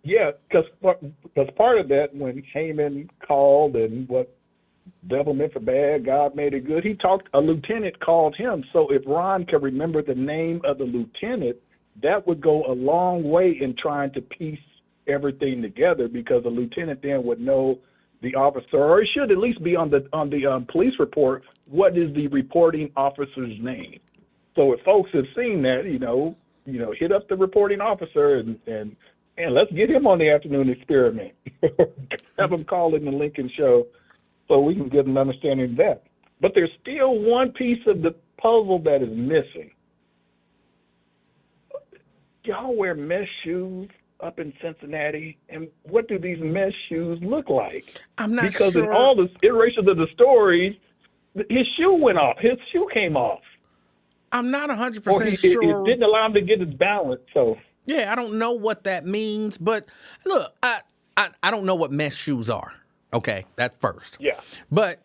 Yeah, because part of that, when Haman called and what devil meant for bad, God made it good, a lieutenant called him. So if Ron can remember the name of the lieutenant, that would go a long way in trying to piece everything together, because the lieutenant then would know the officer, or it should at least be on the police report, what is the reporting officer's name. So if folks have seen that, hit up the reporting officer and let's get him on the afternoon experiment. Have him call in the Lincoln show so we can get an understanding of that. But there's still one piece of the puzzle that is missing. Y'all wear mesh shoes up in Cincinnati, and what do these mesh shoes look like? I'm not Because sure. in all the iterations of the stories, his shoe went off. His shoe came off. I'm not Or 100% sure. it didn't allow him to get his balance. So Yeah, I don't know what that means, but look, I don't know what mesh shoes are. Okay, that's first. yeah. But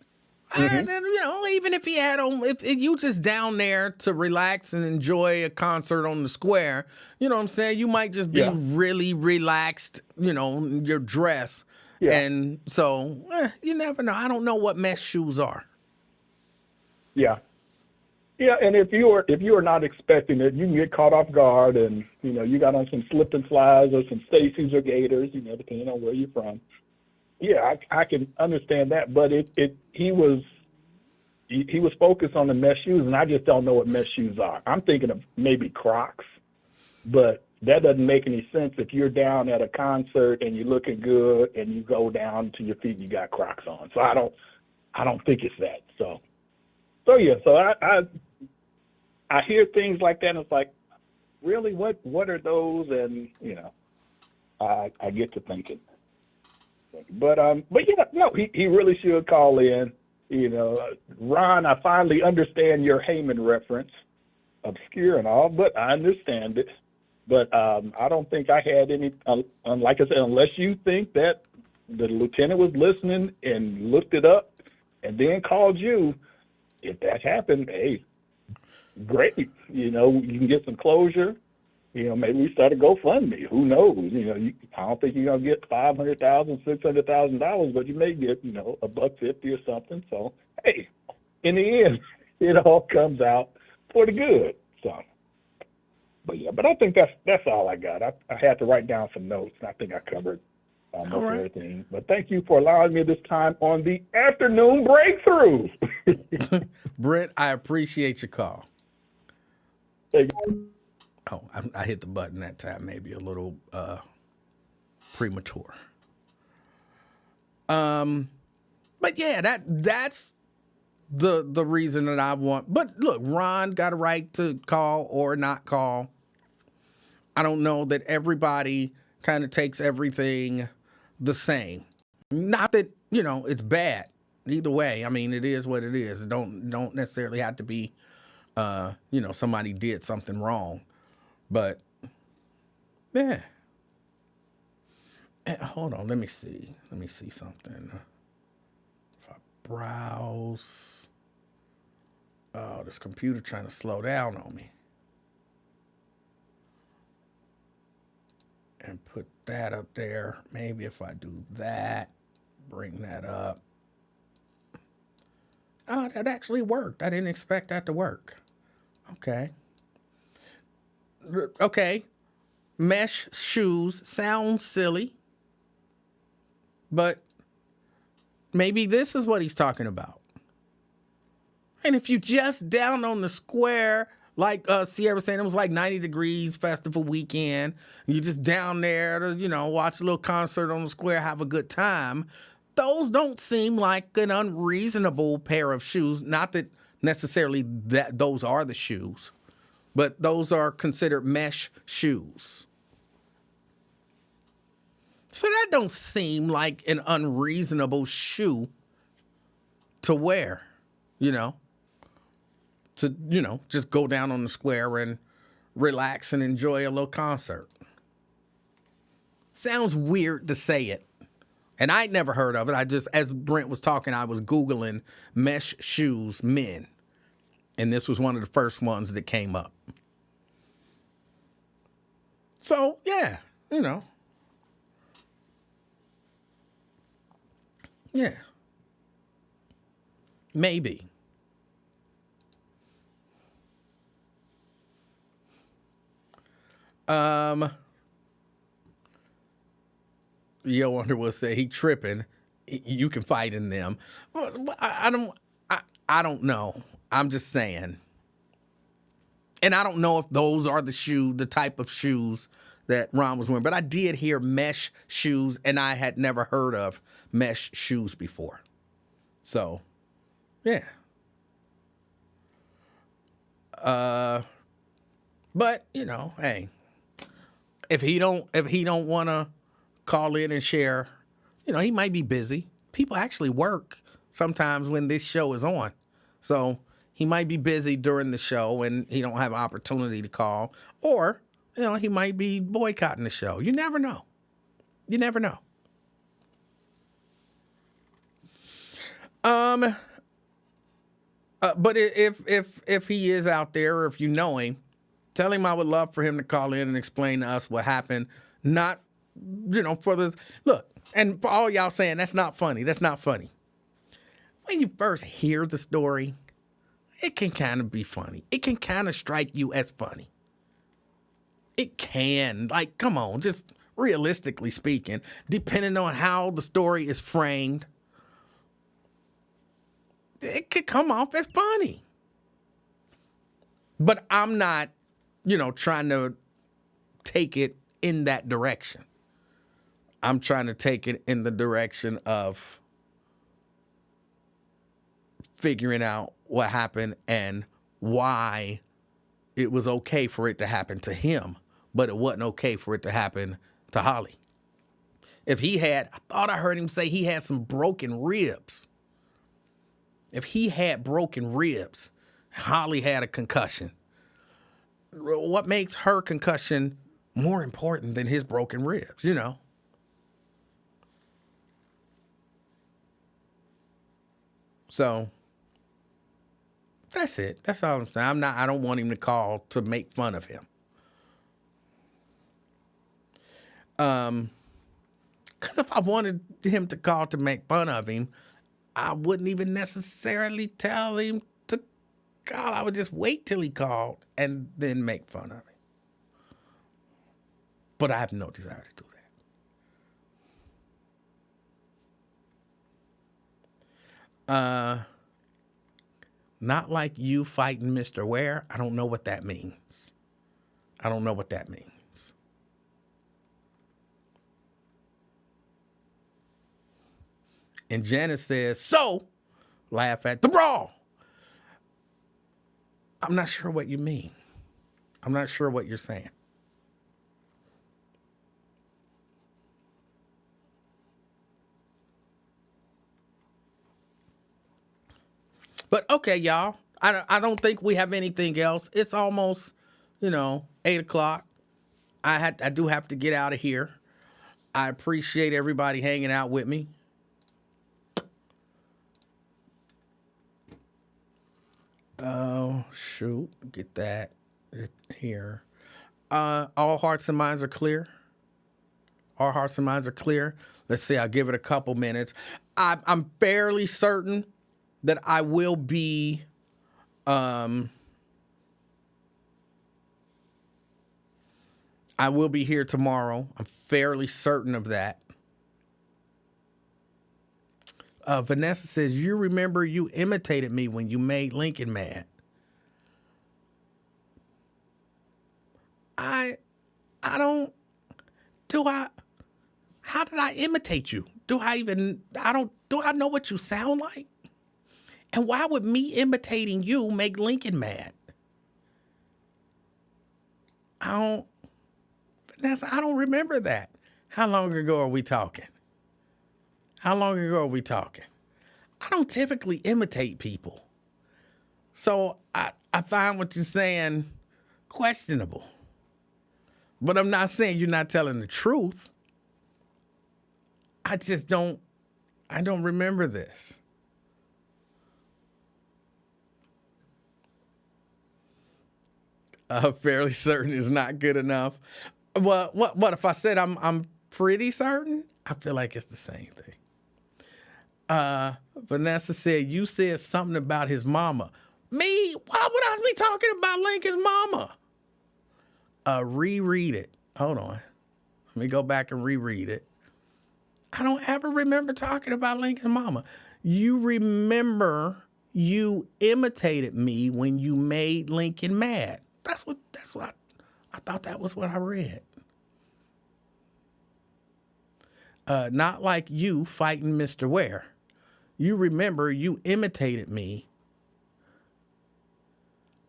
even if he had on, if you just down there to relax and enjoy a concert on the square, you know what I'm saying? You might just be really relaxed, your dress. Yeah. And so you never know. I don't know what mesh shoes are. Yeah. Yeah, and if you are not expecting it, you can get caught off guard, and you got on some slip and slides or some Stacy's or Gators, depending on where you're from. Yeah, I can understand that, but he was focused on the mesh shoes, and I just don't know what mesh shoes are. I'm thinking of maybe Crocs, but that doesn't make any sense if you're down at a concert and you're looking good and you go down to your feet and you got Crocs on. So I don't think it's that. So yeah, so I hear things like that, and it's like, really, what are those? And I get to thinking. But yeah, no, he really should call in. Ron, I finally understand your Heyman reference, obscure and all, but I understand it. But I don't think I had any. Like I said, unless you think that the lieutenant was listening and looked it up and then called you, if that happened, hey, great. You can get some closure. Maybe we start a GoFundMe. Who knows? I don't think you're gonna get $500,000, $600,000, but you may get, $150 or something. So, hey, in the end, it all comes out for the good. So, but I think that's all I got. I had to write down some notes, and I think I covered most of everything. But thank you for allowing me this time on the afternoon breakthrough. Brent, I appreciate your call. Thank you. Oh, I hit the button that time, maybe a little premature. But yeah, that's the reason that I want. But look, Ron got a right to call or not call. I don't know that everybody kind of takes everything the same. Not that, it's bad. Either way, I mean, it is what it is. It don't necessarily have to be somebody did something wrong. But, yeah. Hold on, let me see. Let me see something. If I browse. Oh, this computer trying to slow down on me. And put that up there. Maybe if I do that, bring that up. Oh, that actually worked. I didn't expect that to work. Okay. Mesh shoes sounds silly, but maybe this is what he's talking about. And if you just down on the square, like Sierra was saying, it was like 90 degrees festival weekend. You just down there to, watch a little concert on the square, have a good time. Those don't seem like an unreasonable pair of shoes. Not that necessarily that those are the shoes, but those are considered mesh shoes. So that don't seem like an unreasonable shoe to wear, to, just go down on the square and relax and enjoy a little concert. Sounds weird to say it. And I'd never heard of it. As Brent was talking, I was Googling mesh shoes men. And this was one of the first ones that came up. So, yeah, Yeah. Maybe. Yo Wonder will say he tripping. You can fight in them. Well, I don't know. I'm just saying. And I don't know if those are the type of shoes that Ron was wearing. But I did hear mesh shoes, and I had never heard of mesh shoes before. So, yeah. But you know, hey, if he don't want to call in and share, you know, he might be busy. People actually work sometimes when this show is on, so he might be busy during the show and he don't have an opportunity to call, or you know, he might be boycotting the show. You never know. You never know. But if he is out there, or if you know him, tell him I would love for him to call in and explain to us what happened. Not, you know, for this. Look, and for all y'all saying that's not funny. That's not funny. When you first hear the story, it can kind of be funny. It can kind of strike you as funny. It can. Like, come on, just realistically speaking, depending on how the story is framed, it could come off as funny. But I'm not, you know, trying to take it in that direction. I'm trying to take it in the direction of figuring out what happened and why it was okay for it to happen to him, but it wasn't okay for it to happen to Holly. If he had, I thought I heard him say he had some broken ribs. If he had broken ribs, Holly had a concussion, what makes her concussion more important than his broken ribs, you know? So that's it. That's all I'm saying. I don't want him to call to make fun of him. Because if I wanted him to call to make fun of him, I wouldn't even necessarily tell him to call. I would just wait till he called and then make fun of him. But I have no desire to do that. Not like you fighting Mr. Ware. I don't know what that means. I don't know what that means. And Janice says, so, laugh at the brawl. I'm not sure what you mean. I'm not sure what you're saying. But okay, y'all. I don't think we have anything else. It's almost, 8 o'clock. I do have to get out of here. I appreciate everybody hanging out with me. Oh, shoot. Get that here. All hearts and minds are clear. All hearts and minds are clear. Let's see. I'll give it a couple minutes. I'm fairly certain that I will be here tomorrow. I'm fairly certain of that. Vanessa says, you remember you imitated me when you made Lincoln mad. How did I imitate you? Do I know what you sound like? And why would me imitating you make Lincoln mad? Vanessa, I don't remember that. How long ago are we talking? I don't typically imitate people. So I find what you're saying questionable. But I'm not saying you're not telling the truth. I don't remember this. Fairly certain is not good enough. Well, what if I said I'm pretty certain? I feel like it's the same thing. Vanessa said, you said something about his mama. Me? Why would I be talking about Lincoln's mama? Reread it. Hold on. Let me go back and reread it. I don't ever remember talking about Lincoln's mama. You remember you imitated me when you made Lincoln mad. That's what I thought that was what I read. Not like you fighting Mr. Ware. You remember you imitated me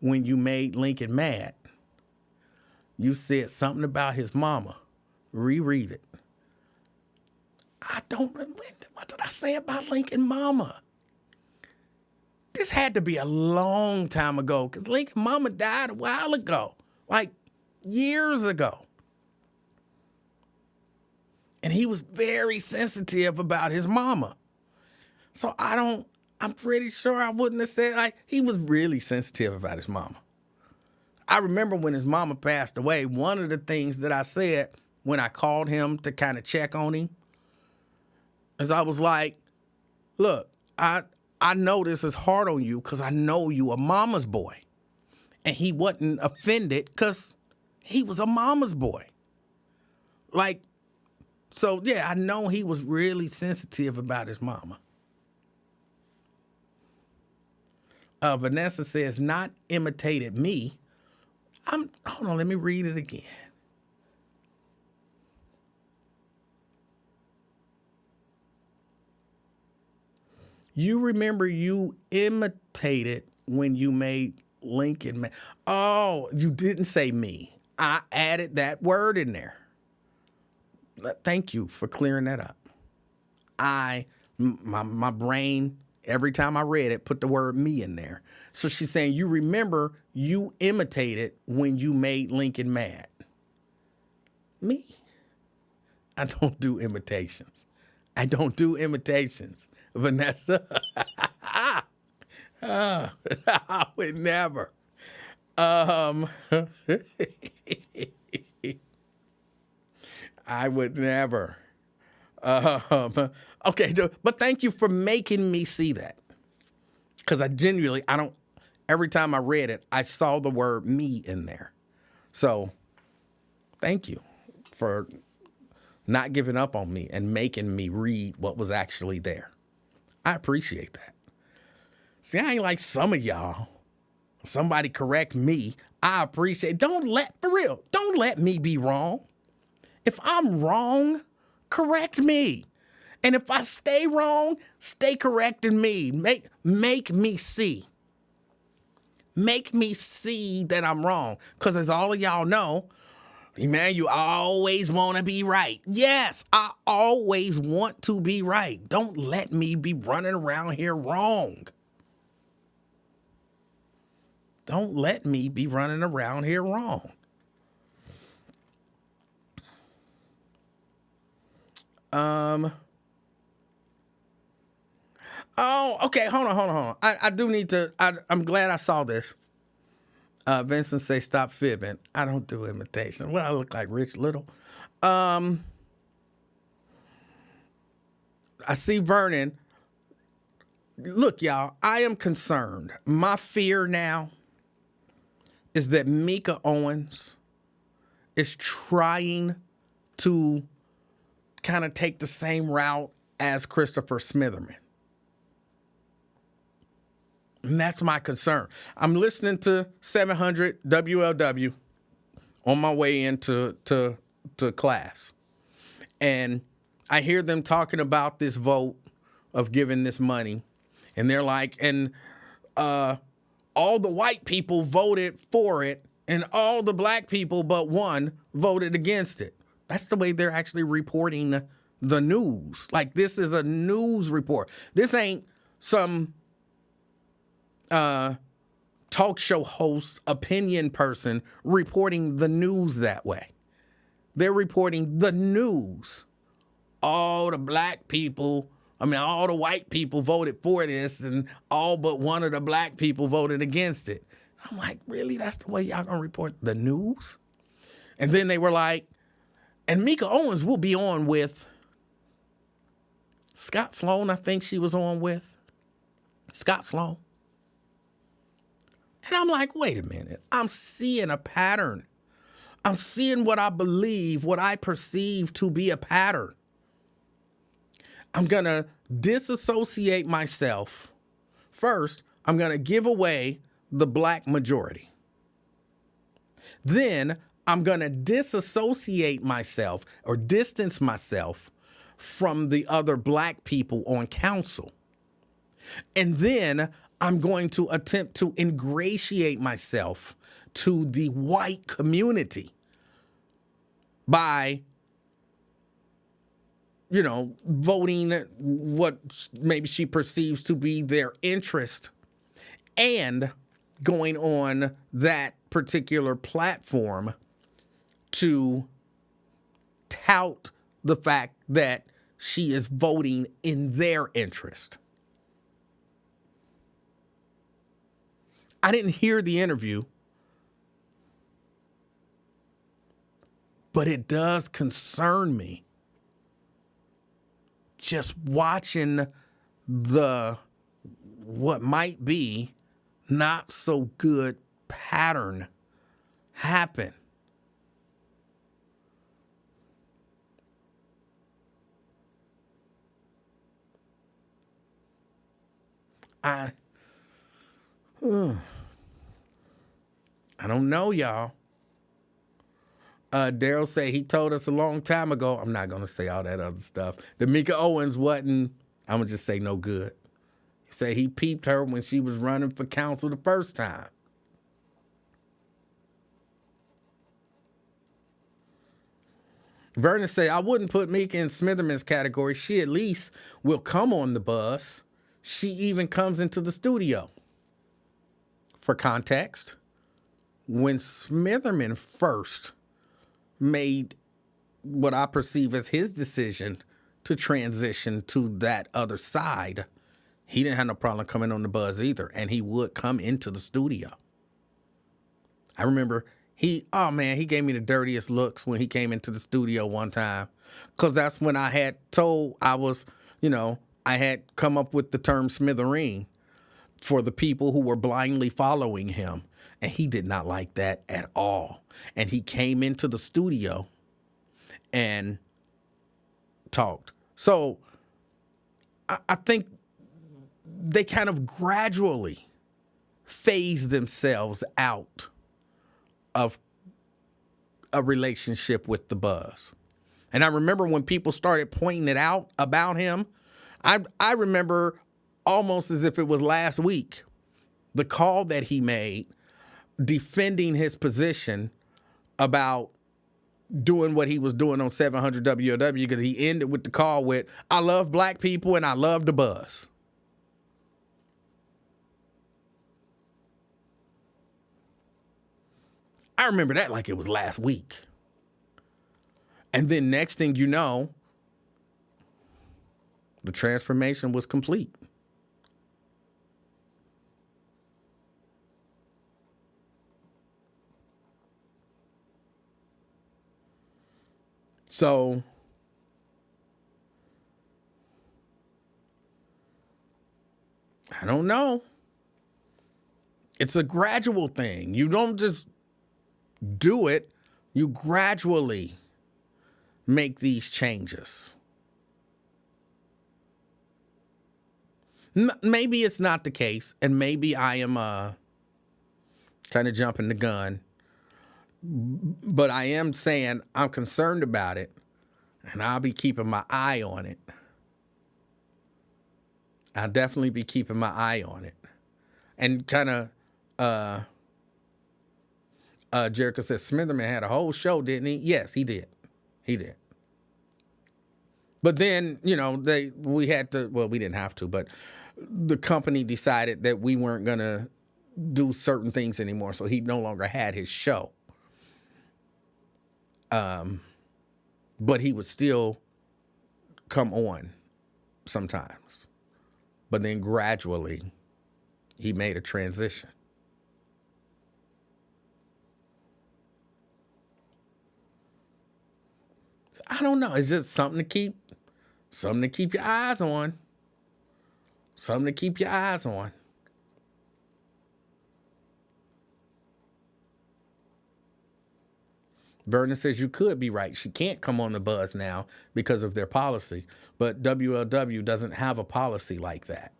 when you made Lincoln mad. You said something about his mama. Reread it. I don't remember. What did I say about Lincoln mama? This had to be a long time ago because Lincoln mama died a while ago, like years ago. And he was very sensitive about his mama. So I'm pretty sure I wouldn't have said, like, he was really sensitive about his mama. I remember when his mama passed away, one of the things that I said when I called him to kind of check on him is I was like, look, I know this is hard on you because I know you a mama's boy. And he wasn't offended because he was a mama's boy. Like, so yeah, I know he was really sensitive about his mama. Vanessa says, not imitated me. Hold on, let me read it again. You remember you imitated when you made Lincoln mad. Oh, you didn't say me. I added that word in there. Thank you for clearing that up. My brain, every time I read it, put the word me in there. So she's saying, you remember you imitated when you made Lincoln mad. Me? I don't do imitations. Vanessa. I would never. I would never. Okay, but thank you for making me see that. Because every time I read it, I saw the word me in there. So thank you for not giving up on me and making me read what was actually there. I appreciate that. See, I ain't like some of y'all. Somebody correct me. I appreciate. Don't let me be wrong. If I'm wrong, correct me. And if I stay wrong, stay correcting me. Make me see. Make me see that I'm wrong. Because as all of y'all know, Emanuel, I always want to be right. Yes, I always want to be right. Don't let me be running around here wrong. Don't let me be running around here wrong. Oh, okay. Hold on. I do need to. I'm glad I saw this. Vincent say stop fibbing. I don't do imitation. Well, I look like Rich Little. I see Vernon. Look, y'all, I am concerned. My fear now is that Mika Owens is trying to kind of take the same route as Christopher Smitherman. And that's my concern. I'm listening to 700 WLW on my way into class. And I hear them talking about this vote of giving this money. And they're like, and all the white people voted for it, and all the black people but one voted against it. That's the way they're actually reporting the news. Like, this is a news report. This ain't some talk show host, opinion person reporting the news that way. They're reporting the news. All the white people voted for this, and all but one of the black people voted against it. I'm like, really? That's the way y'all gonna report the news? And then they were like, and Mika Owens will be on with Scott Sloan, I think she was on with. Scott Sloan. And I'm like, wait a minute. I'm seeing a pattern. I'm seeing what I believe, what I perceive to be a pattern. I'm going to disassociate myself. First, I'm going to give away the black majority. Then I'm going to disassociate myself or distance myself from the other black people on council. And then I'm going to attempt to ingratiate myself to the white community by, voting what maybe she perceives to be their interest and going on that particular platform to tout the fact that she is voting in their interest. I didn't hear the interview, but it does concern me just watching what might be not so good pattern happen. I don't know, y'all. Daryl said he told us a long time ago. I'm not going to say all that other stuff. That Mika Owens wasn't, I'm going to just say no good. He said he peeped her when she was running for council the first time. Vernon said, I wouldn't put Mika in Smitherman's category. She at least will come on the bus. She even comes into the studio. For context, when Smitherman first made what I perceive as his decision to transition to that other side, he didn't have no problem coming on the buzz either, and he would come into the studio. I remember he gave me the dirtiest looks when he came into the studio one time, because that's when I had I had come up with the term smithereen for the people who were blindly following him. And he did not like that at all. And he came into the studio and talked. So I think they kind of gradually phase themselves out of a relationship with the buzz. And I remember when people started pointing it out about him, I remember almost as if it was last week, the call that he made defending his position about doing what he was doing on 700 WOW, because he ended with the call with, I love black people and I love the buzz. I remember that like it was last week. And then next thing you know, the transformation was complete. So I don't know. It's a gradual thing. You don't just do it. You gradually make these changes. Maybe it's not the case, and maybe I am kind of jumping the gun. But I am saying I'm concerned about it, and I'll be keeping my eye on it. I'll definitely be keeping my eye on it. And kind of, Jericho says Smitherman had a whole show, didn't he? Yes, he did. He did. But then, we didn't have to, but the company decided that we weren't going to do certain things anymore, so he no longer had his show. But he would still come on sometimes. But then gradually, he made a transition. I don't know. It's just something to keep Something to keep your eyes on. Something to keep your eyes on. Vernon says you could be right. She can't come on the buzz now because of their policy. But WLW doesn't have a policy like that.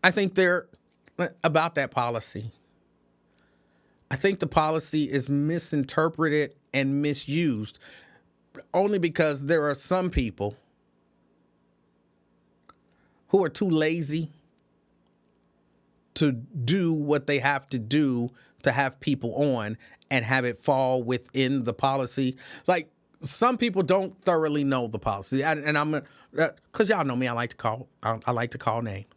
I think they're about that policy. I think the policy is misinterpreted and misused only because there are some people who are too lazy to do what they have to do to have people on and have it fall within the policy. Like, some people don't thoroughly know the policy. And I'm, because y'all know me, I like to call names.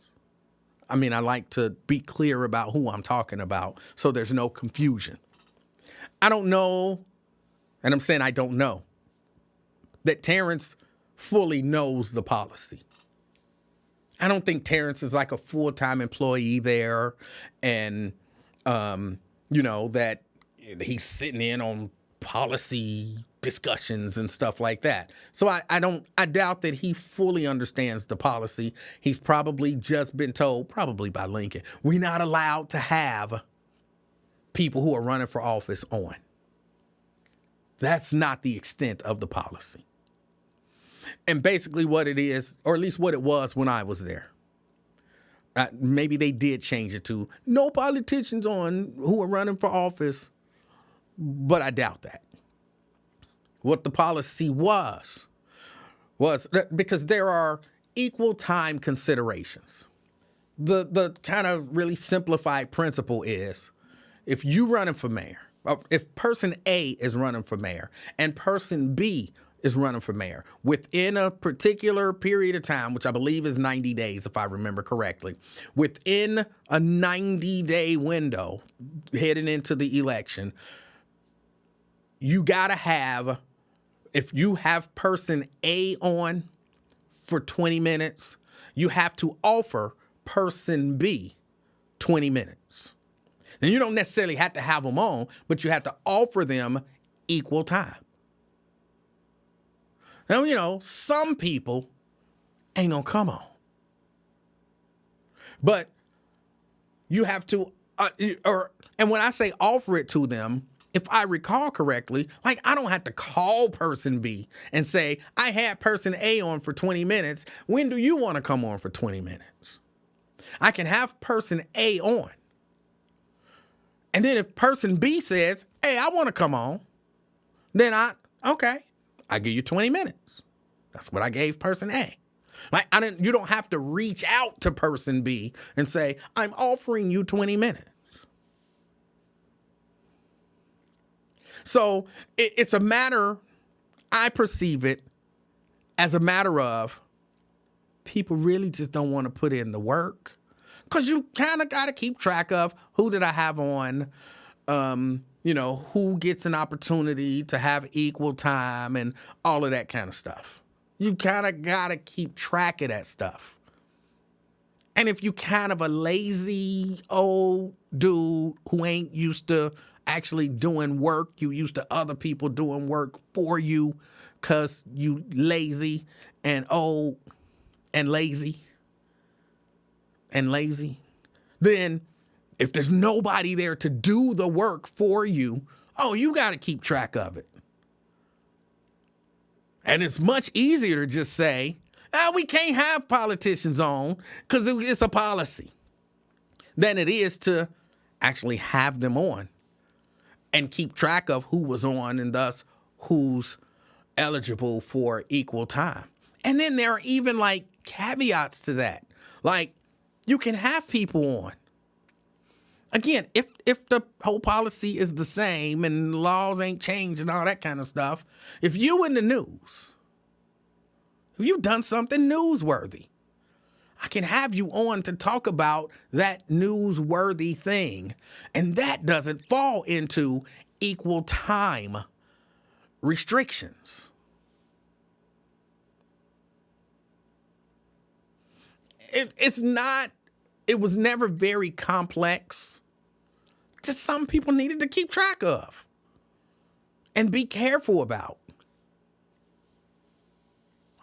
I mean, I like to be clear about who I'm talking about so there's no confusion. I don't know, and I'm saying I don't know, that Terrence fully knows the policy. I don't think Terrence is like a full-time employee there and, that he's sitting in on policy discussions and stuff like that. So I doubt that he fully understands the policy. He's probably just been told, probably by Lincoln, we're not allowed to have people who are running for office on. That's not the extent of the policy. And basically what it is, or at least what it was when I was there, maybe they did change it to no politicians on who are running for office, but I doubt that. What the policy was because there are equal time considerations. The kind of really simplified principle is if you running for mayor, if person A is running for mayor and person B is running for mayor within a particular period of time, which I believe is 90 days, if I remember correctly, within a 90-day window heading into the election, you got to have, if you have person A on for 20 minutes, you have to offer person B 20 minutes. And you don't necessarily have to have them on, but you have to offer them equal time. Now, some people ain't gonna come on. But you have to, and when I say offer it to them, if I recall correctly, like I don't have to call person B and say, I had person A on for 20 minutes. When do you want to come on for 20 minutes? I can have person A on. And then if person B says, hey, I want to come on, then okay, I give you 20 minutes. That's what I gave person A. Like you don't have to reach out to person B and say, I'm offering you 20 minutes. So it's a matter, I perceive it as a matter of people really just don't want to put in the work. Because you kind of got to keep track of who did I have on, who gets an opportunity to have equal time and all of that kind of stuff. You kind of got to keep track of that stuff. And if you kind of a lazy old dude who ain't used to actually doing work, you used to other people doing work for you because you lazy and old and lazy, then if there's nobody there to do the work for you, you got to keep track of it. And it's much easier to just say, we can't have politicians on because it's a policy, than it is to actually have them on and keep track of who was on and thus who's eligible for equal time. And then there are even like caveats to that. Like, you can have people on. Again, if the whole policy is the same and laws ain't changed and all that kind of stuff, if you in the news, if you've done something newsworthy, I can have you on to talk about that newsworthy thing. And that doesn't fall into equal time restrictions. It was never very complex just something people needed to keep track of and be careful about.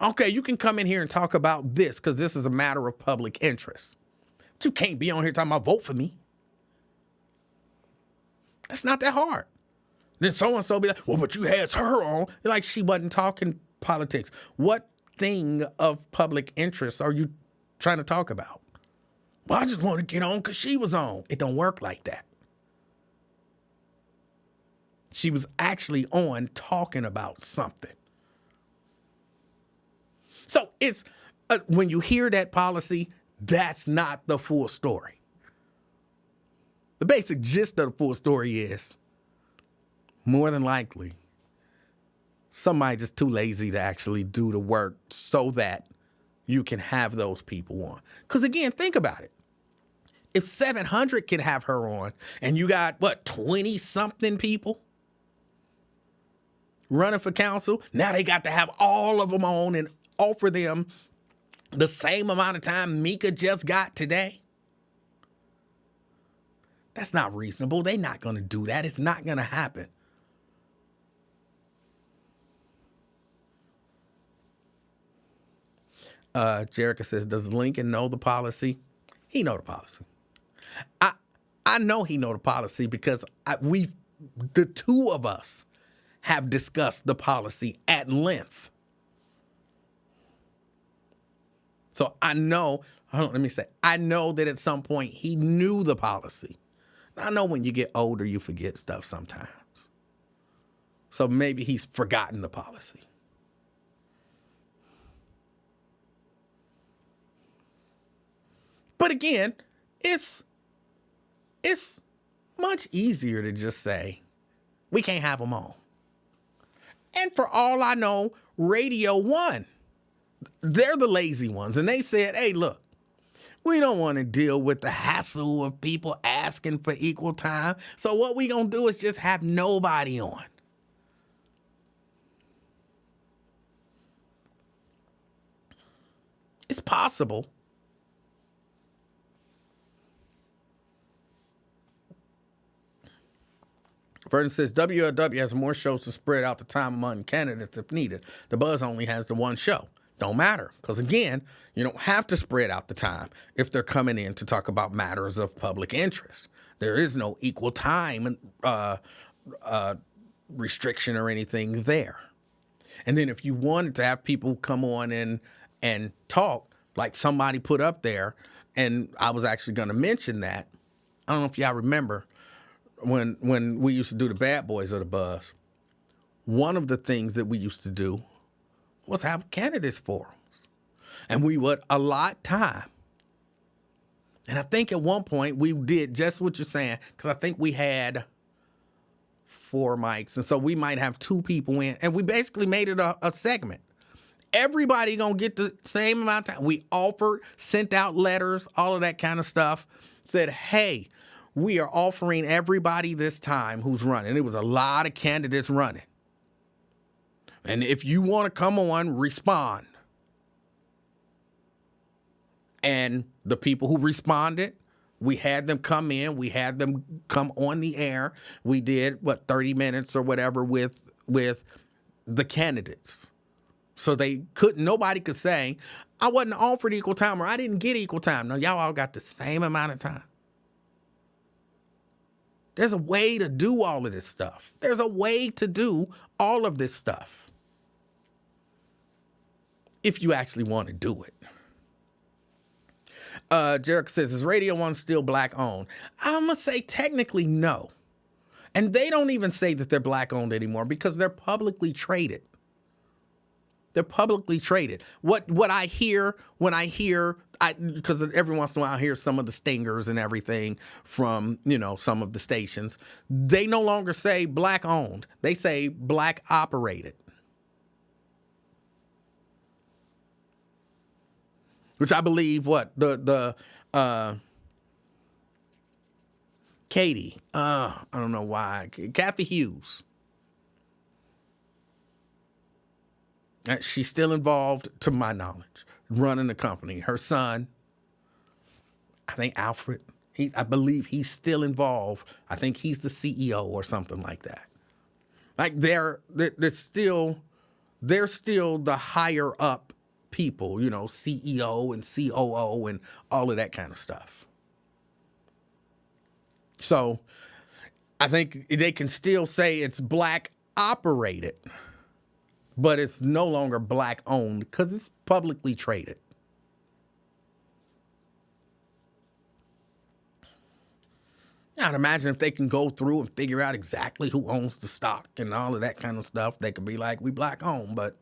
Okay, you can come in here and talk about this because this is a matter of public interest. But you can't be on here talking about vote for me. That's not that hard. Then so-and-so be like, well, but you had her on. Like she wasn't talking politics. What thing of public interest are you trying to talk about? Well, I just want to get on because she was on. It don't work like that. She was actually on talking about something. So it's when you hear that policy, that's not the full story. The basic gist of the full story is more than likely somebody just too lazy to actually do the work so that you can have those people on. Because again, think about it. If 700 can have her on and you got, 20-something people running for council, now they got to have all of them on and offer them the same amount of time Mika just got today. That's not reasonable. They're not going to do that. It's not going to happen. Jerica says, does Lincoln know the policy? He know the policy. I know he know the policy because the two of us have discussed the policy at length. So I know, I know that at some point he knew the policy. I know when you get older, you forget stuff sometimes. So maybe he's forgotten the policy. But again, it's much easier to just say, we can't have them on. And for all I know, Radio 1, they're the lazy ones. And they said, hey, look, we don't want to deal with the hassle of people asking for equal time. So what we going to do is just have nobody on. It's possible. Vernon says, WLW has more shows to spread out the time among candidates if needed. The Buzz only has the one show. Don't matter. Because again, you don't have to spread out the time if they're coming in to talk about matters of public interest. There is no equal time restriction or anything there. And then if you wanted to have people come on and talk, like somebody put up there, and I was actually going to mention that. I don't know if y'all remember, when we used to do the Bad Boys of the Buzz, one of the things that we used to do was have candidates forums. And we would allot time. And I think at one point we did just what you're saying, because I think we had 4 mics. And so we might have 2 people in. And we basically made it a segment. Everybody gonna get the same amount of time. We offered, sent out letters, all of that kind of stuff. Said, hey, we are offering everybody this time who's running. It was a lot of candidates running. And if you want to come on, respond. And the people who responded, we had them come in. We had them come on the air. We did, 30 minutes or whatever with the candidates. So nobody could say, I wasn't offered equal time or I didn't get equal time. No, y'all all got the same amount of time. There's a way to do all of this stuff. There's a way to do all of this stuff. If you actually want to do it. Jericho says, is Radio 1 still black owned? I'm going to say technically no. And they don't even say that they're black owned anymore because they're publicly traded. They're publicly traded. What I hear when I hear, because every once in a while I hear some of the stingers and everything from, some of the stations, they no longer say black owned. They say black operated. Which I believe Katie, I don't know why, Kathy Hughes. She's still involved, to my knowledge, running the company. Her son, I think Alfred, I believe he's still involved. I think he's the CEO or something like that. Like they're still the higher up people, you know, CEO and COO and all of that kind of stuff. So I think they can still say it's black operated, but it's no longer black owned because it's publicly traded. I'd imagine if they can go through and figure out exactly who owns the stock and all of that kind of stuff, they could be like, we black owned, but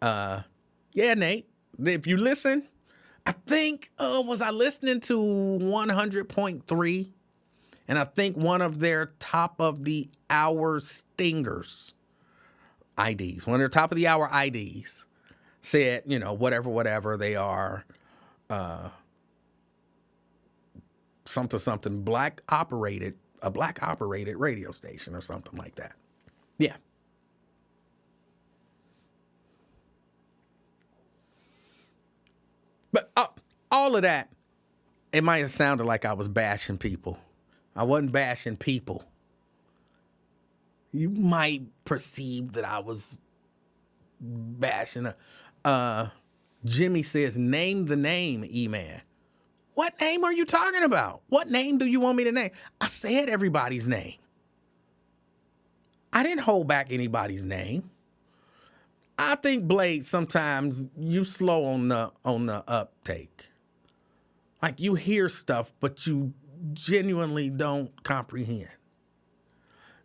yeah, Nate, if you listen, I think, was I listening to 100.3? And I think one of their top of the hour stingers, IDs, one of their top of the hour IDs said, you know, whatever they are, something black operated radio station or something like that. Yeah. But all of that, it might have sounded like I was bashing people. I wasn't bashing people. You might perceive that I was bashing. Jimmy says, name the name, E-Man. What name are you talking about? What name do you want me to name? I said everybody's name. I didn't hold back anybody's name. I think, Blade, sometimes you slow on the uptake. Like you hear stuff, but you genuinely don't comprehend.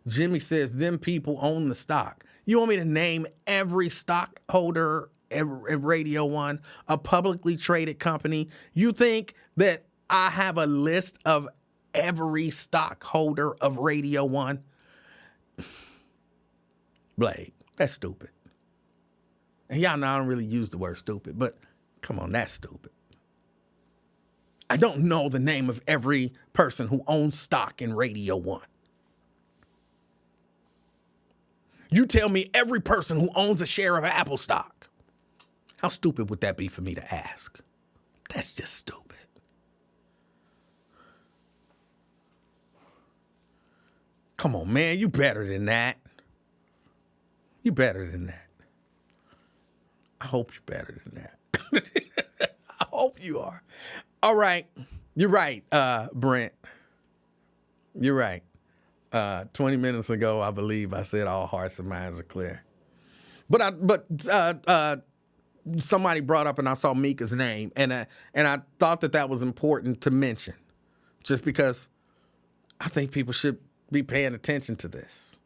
Jimmy says, them people own the stock. You want me to name every stockholder at Radio One, a publicly traded company? You think that I have a list of every stockholder of Radio One? Blade, that's stupid. And y'all know I don't really use the word stupid, but come on, that's stupid. I don't know the name of every person who owns stock in Radio One. You tell me every person who owns a share of Apple stock. How stupid would that be for me to ask? That's just stupid. Come on, man, you better than that. You better than that. I hope you're better than that. I hope you are. All right. You're right, Brent. You're right. 20 minutes ago, I believe I said all hearts and minds are clear. But somebody brought up and I saw Mika's name, and I thought that was important to mention, just because I think people should be paying attention to this.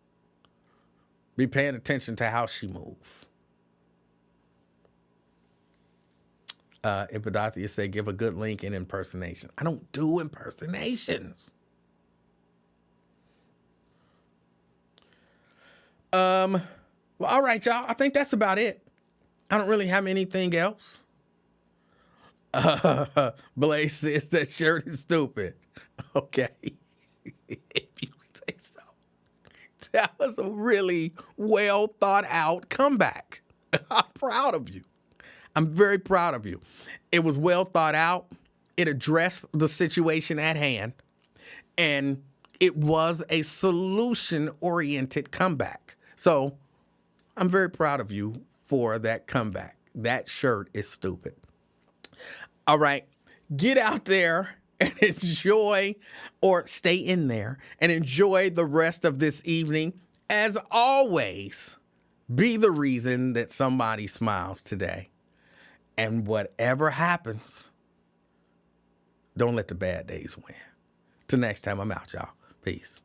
Be paying attention to how she moves. Ipadathia say, give a good link in impersonation. I don't do impersonations. Well, all right, y'all. I think that's about it. I don't really have anything else. Blaze says that shirt is stupid. Okay. If you say so. That was a really well thought out comeback. I'm proud of you. I'm very proud of you. It was well thought out. It addressed the situation at hand. And it was a solution-oriented comeback. So I'm very proud of you for that comeback. That shirt is stupid. All right. Get out there and enjoy, or stay in there and enjoy the rest of this evening. As always, be the reason that somebody smiles today. And whatever happens, don't let the bad days win. Till next time, I'm out, y'all. Peace.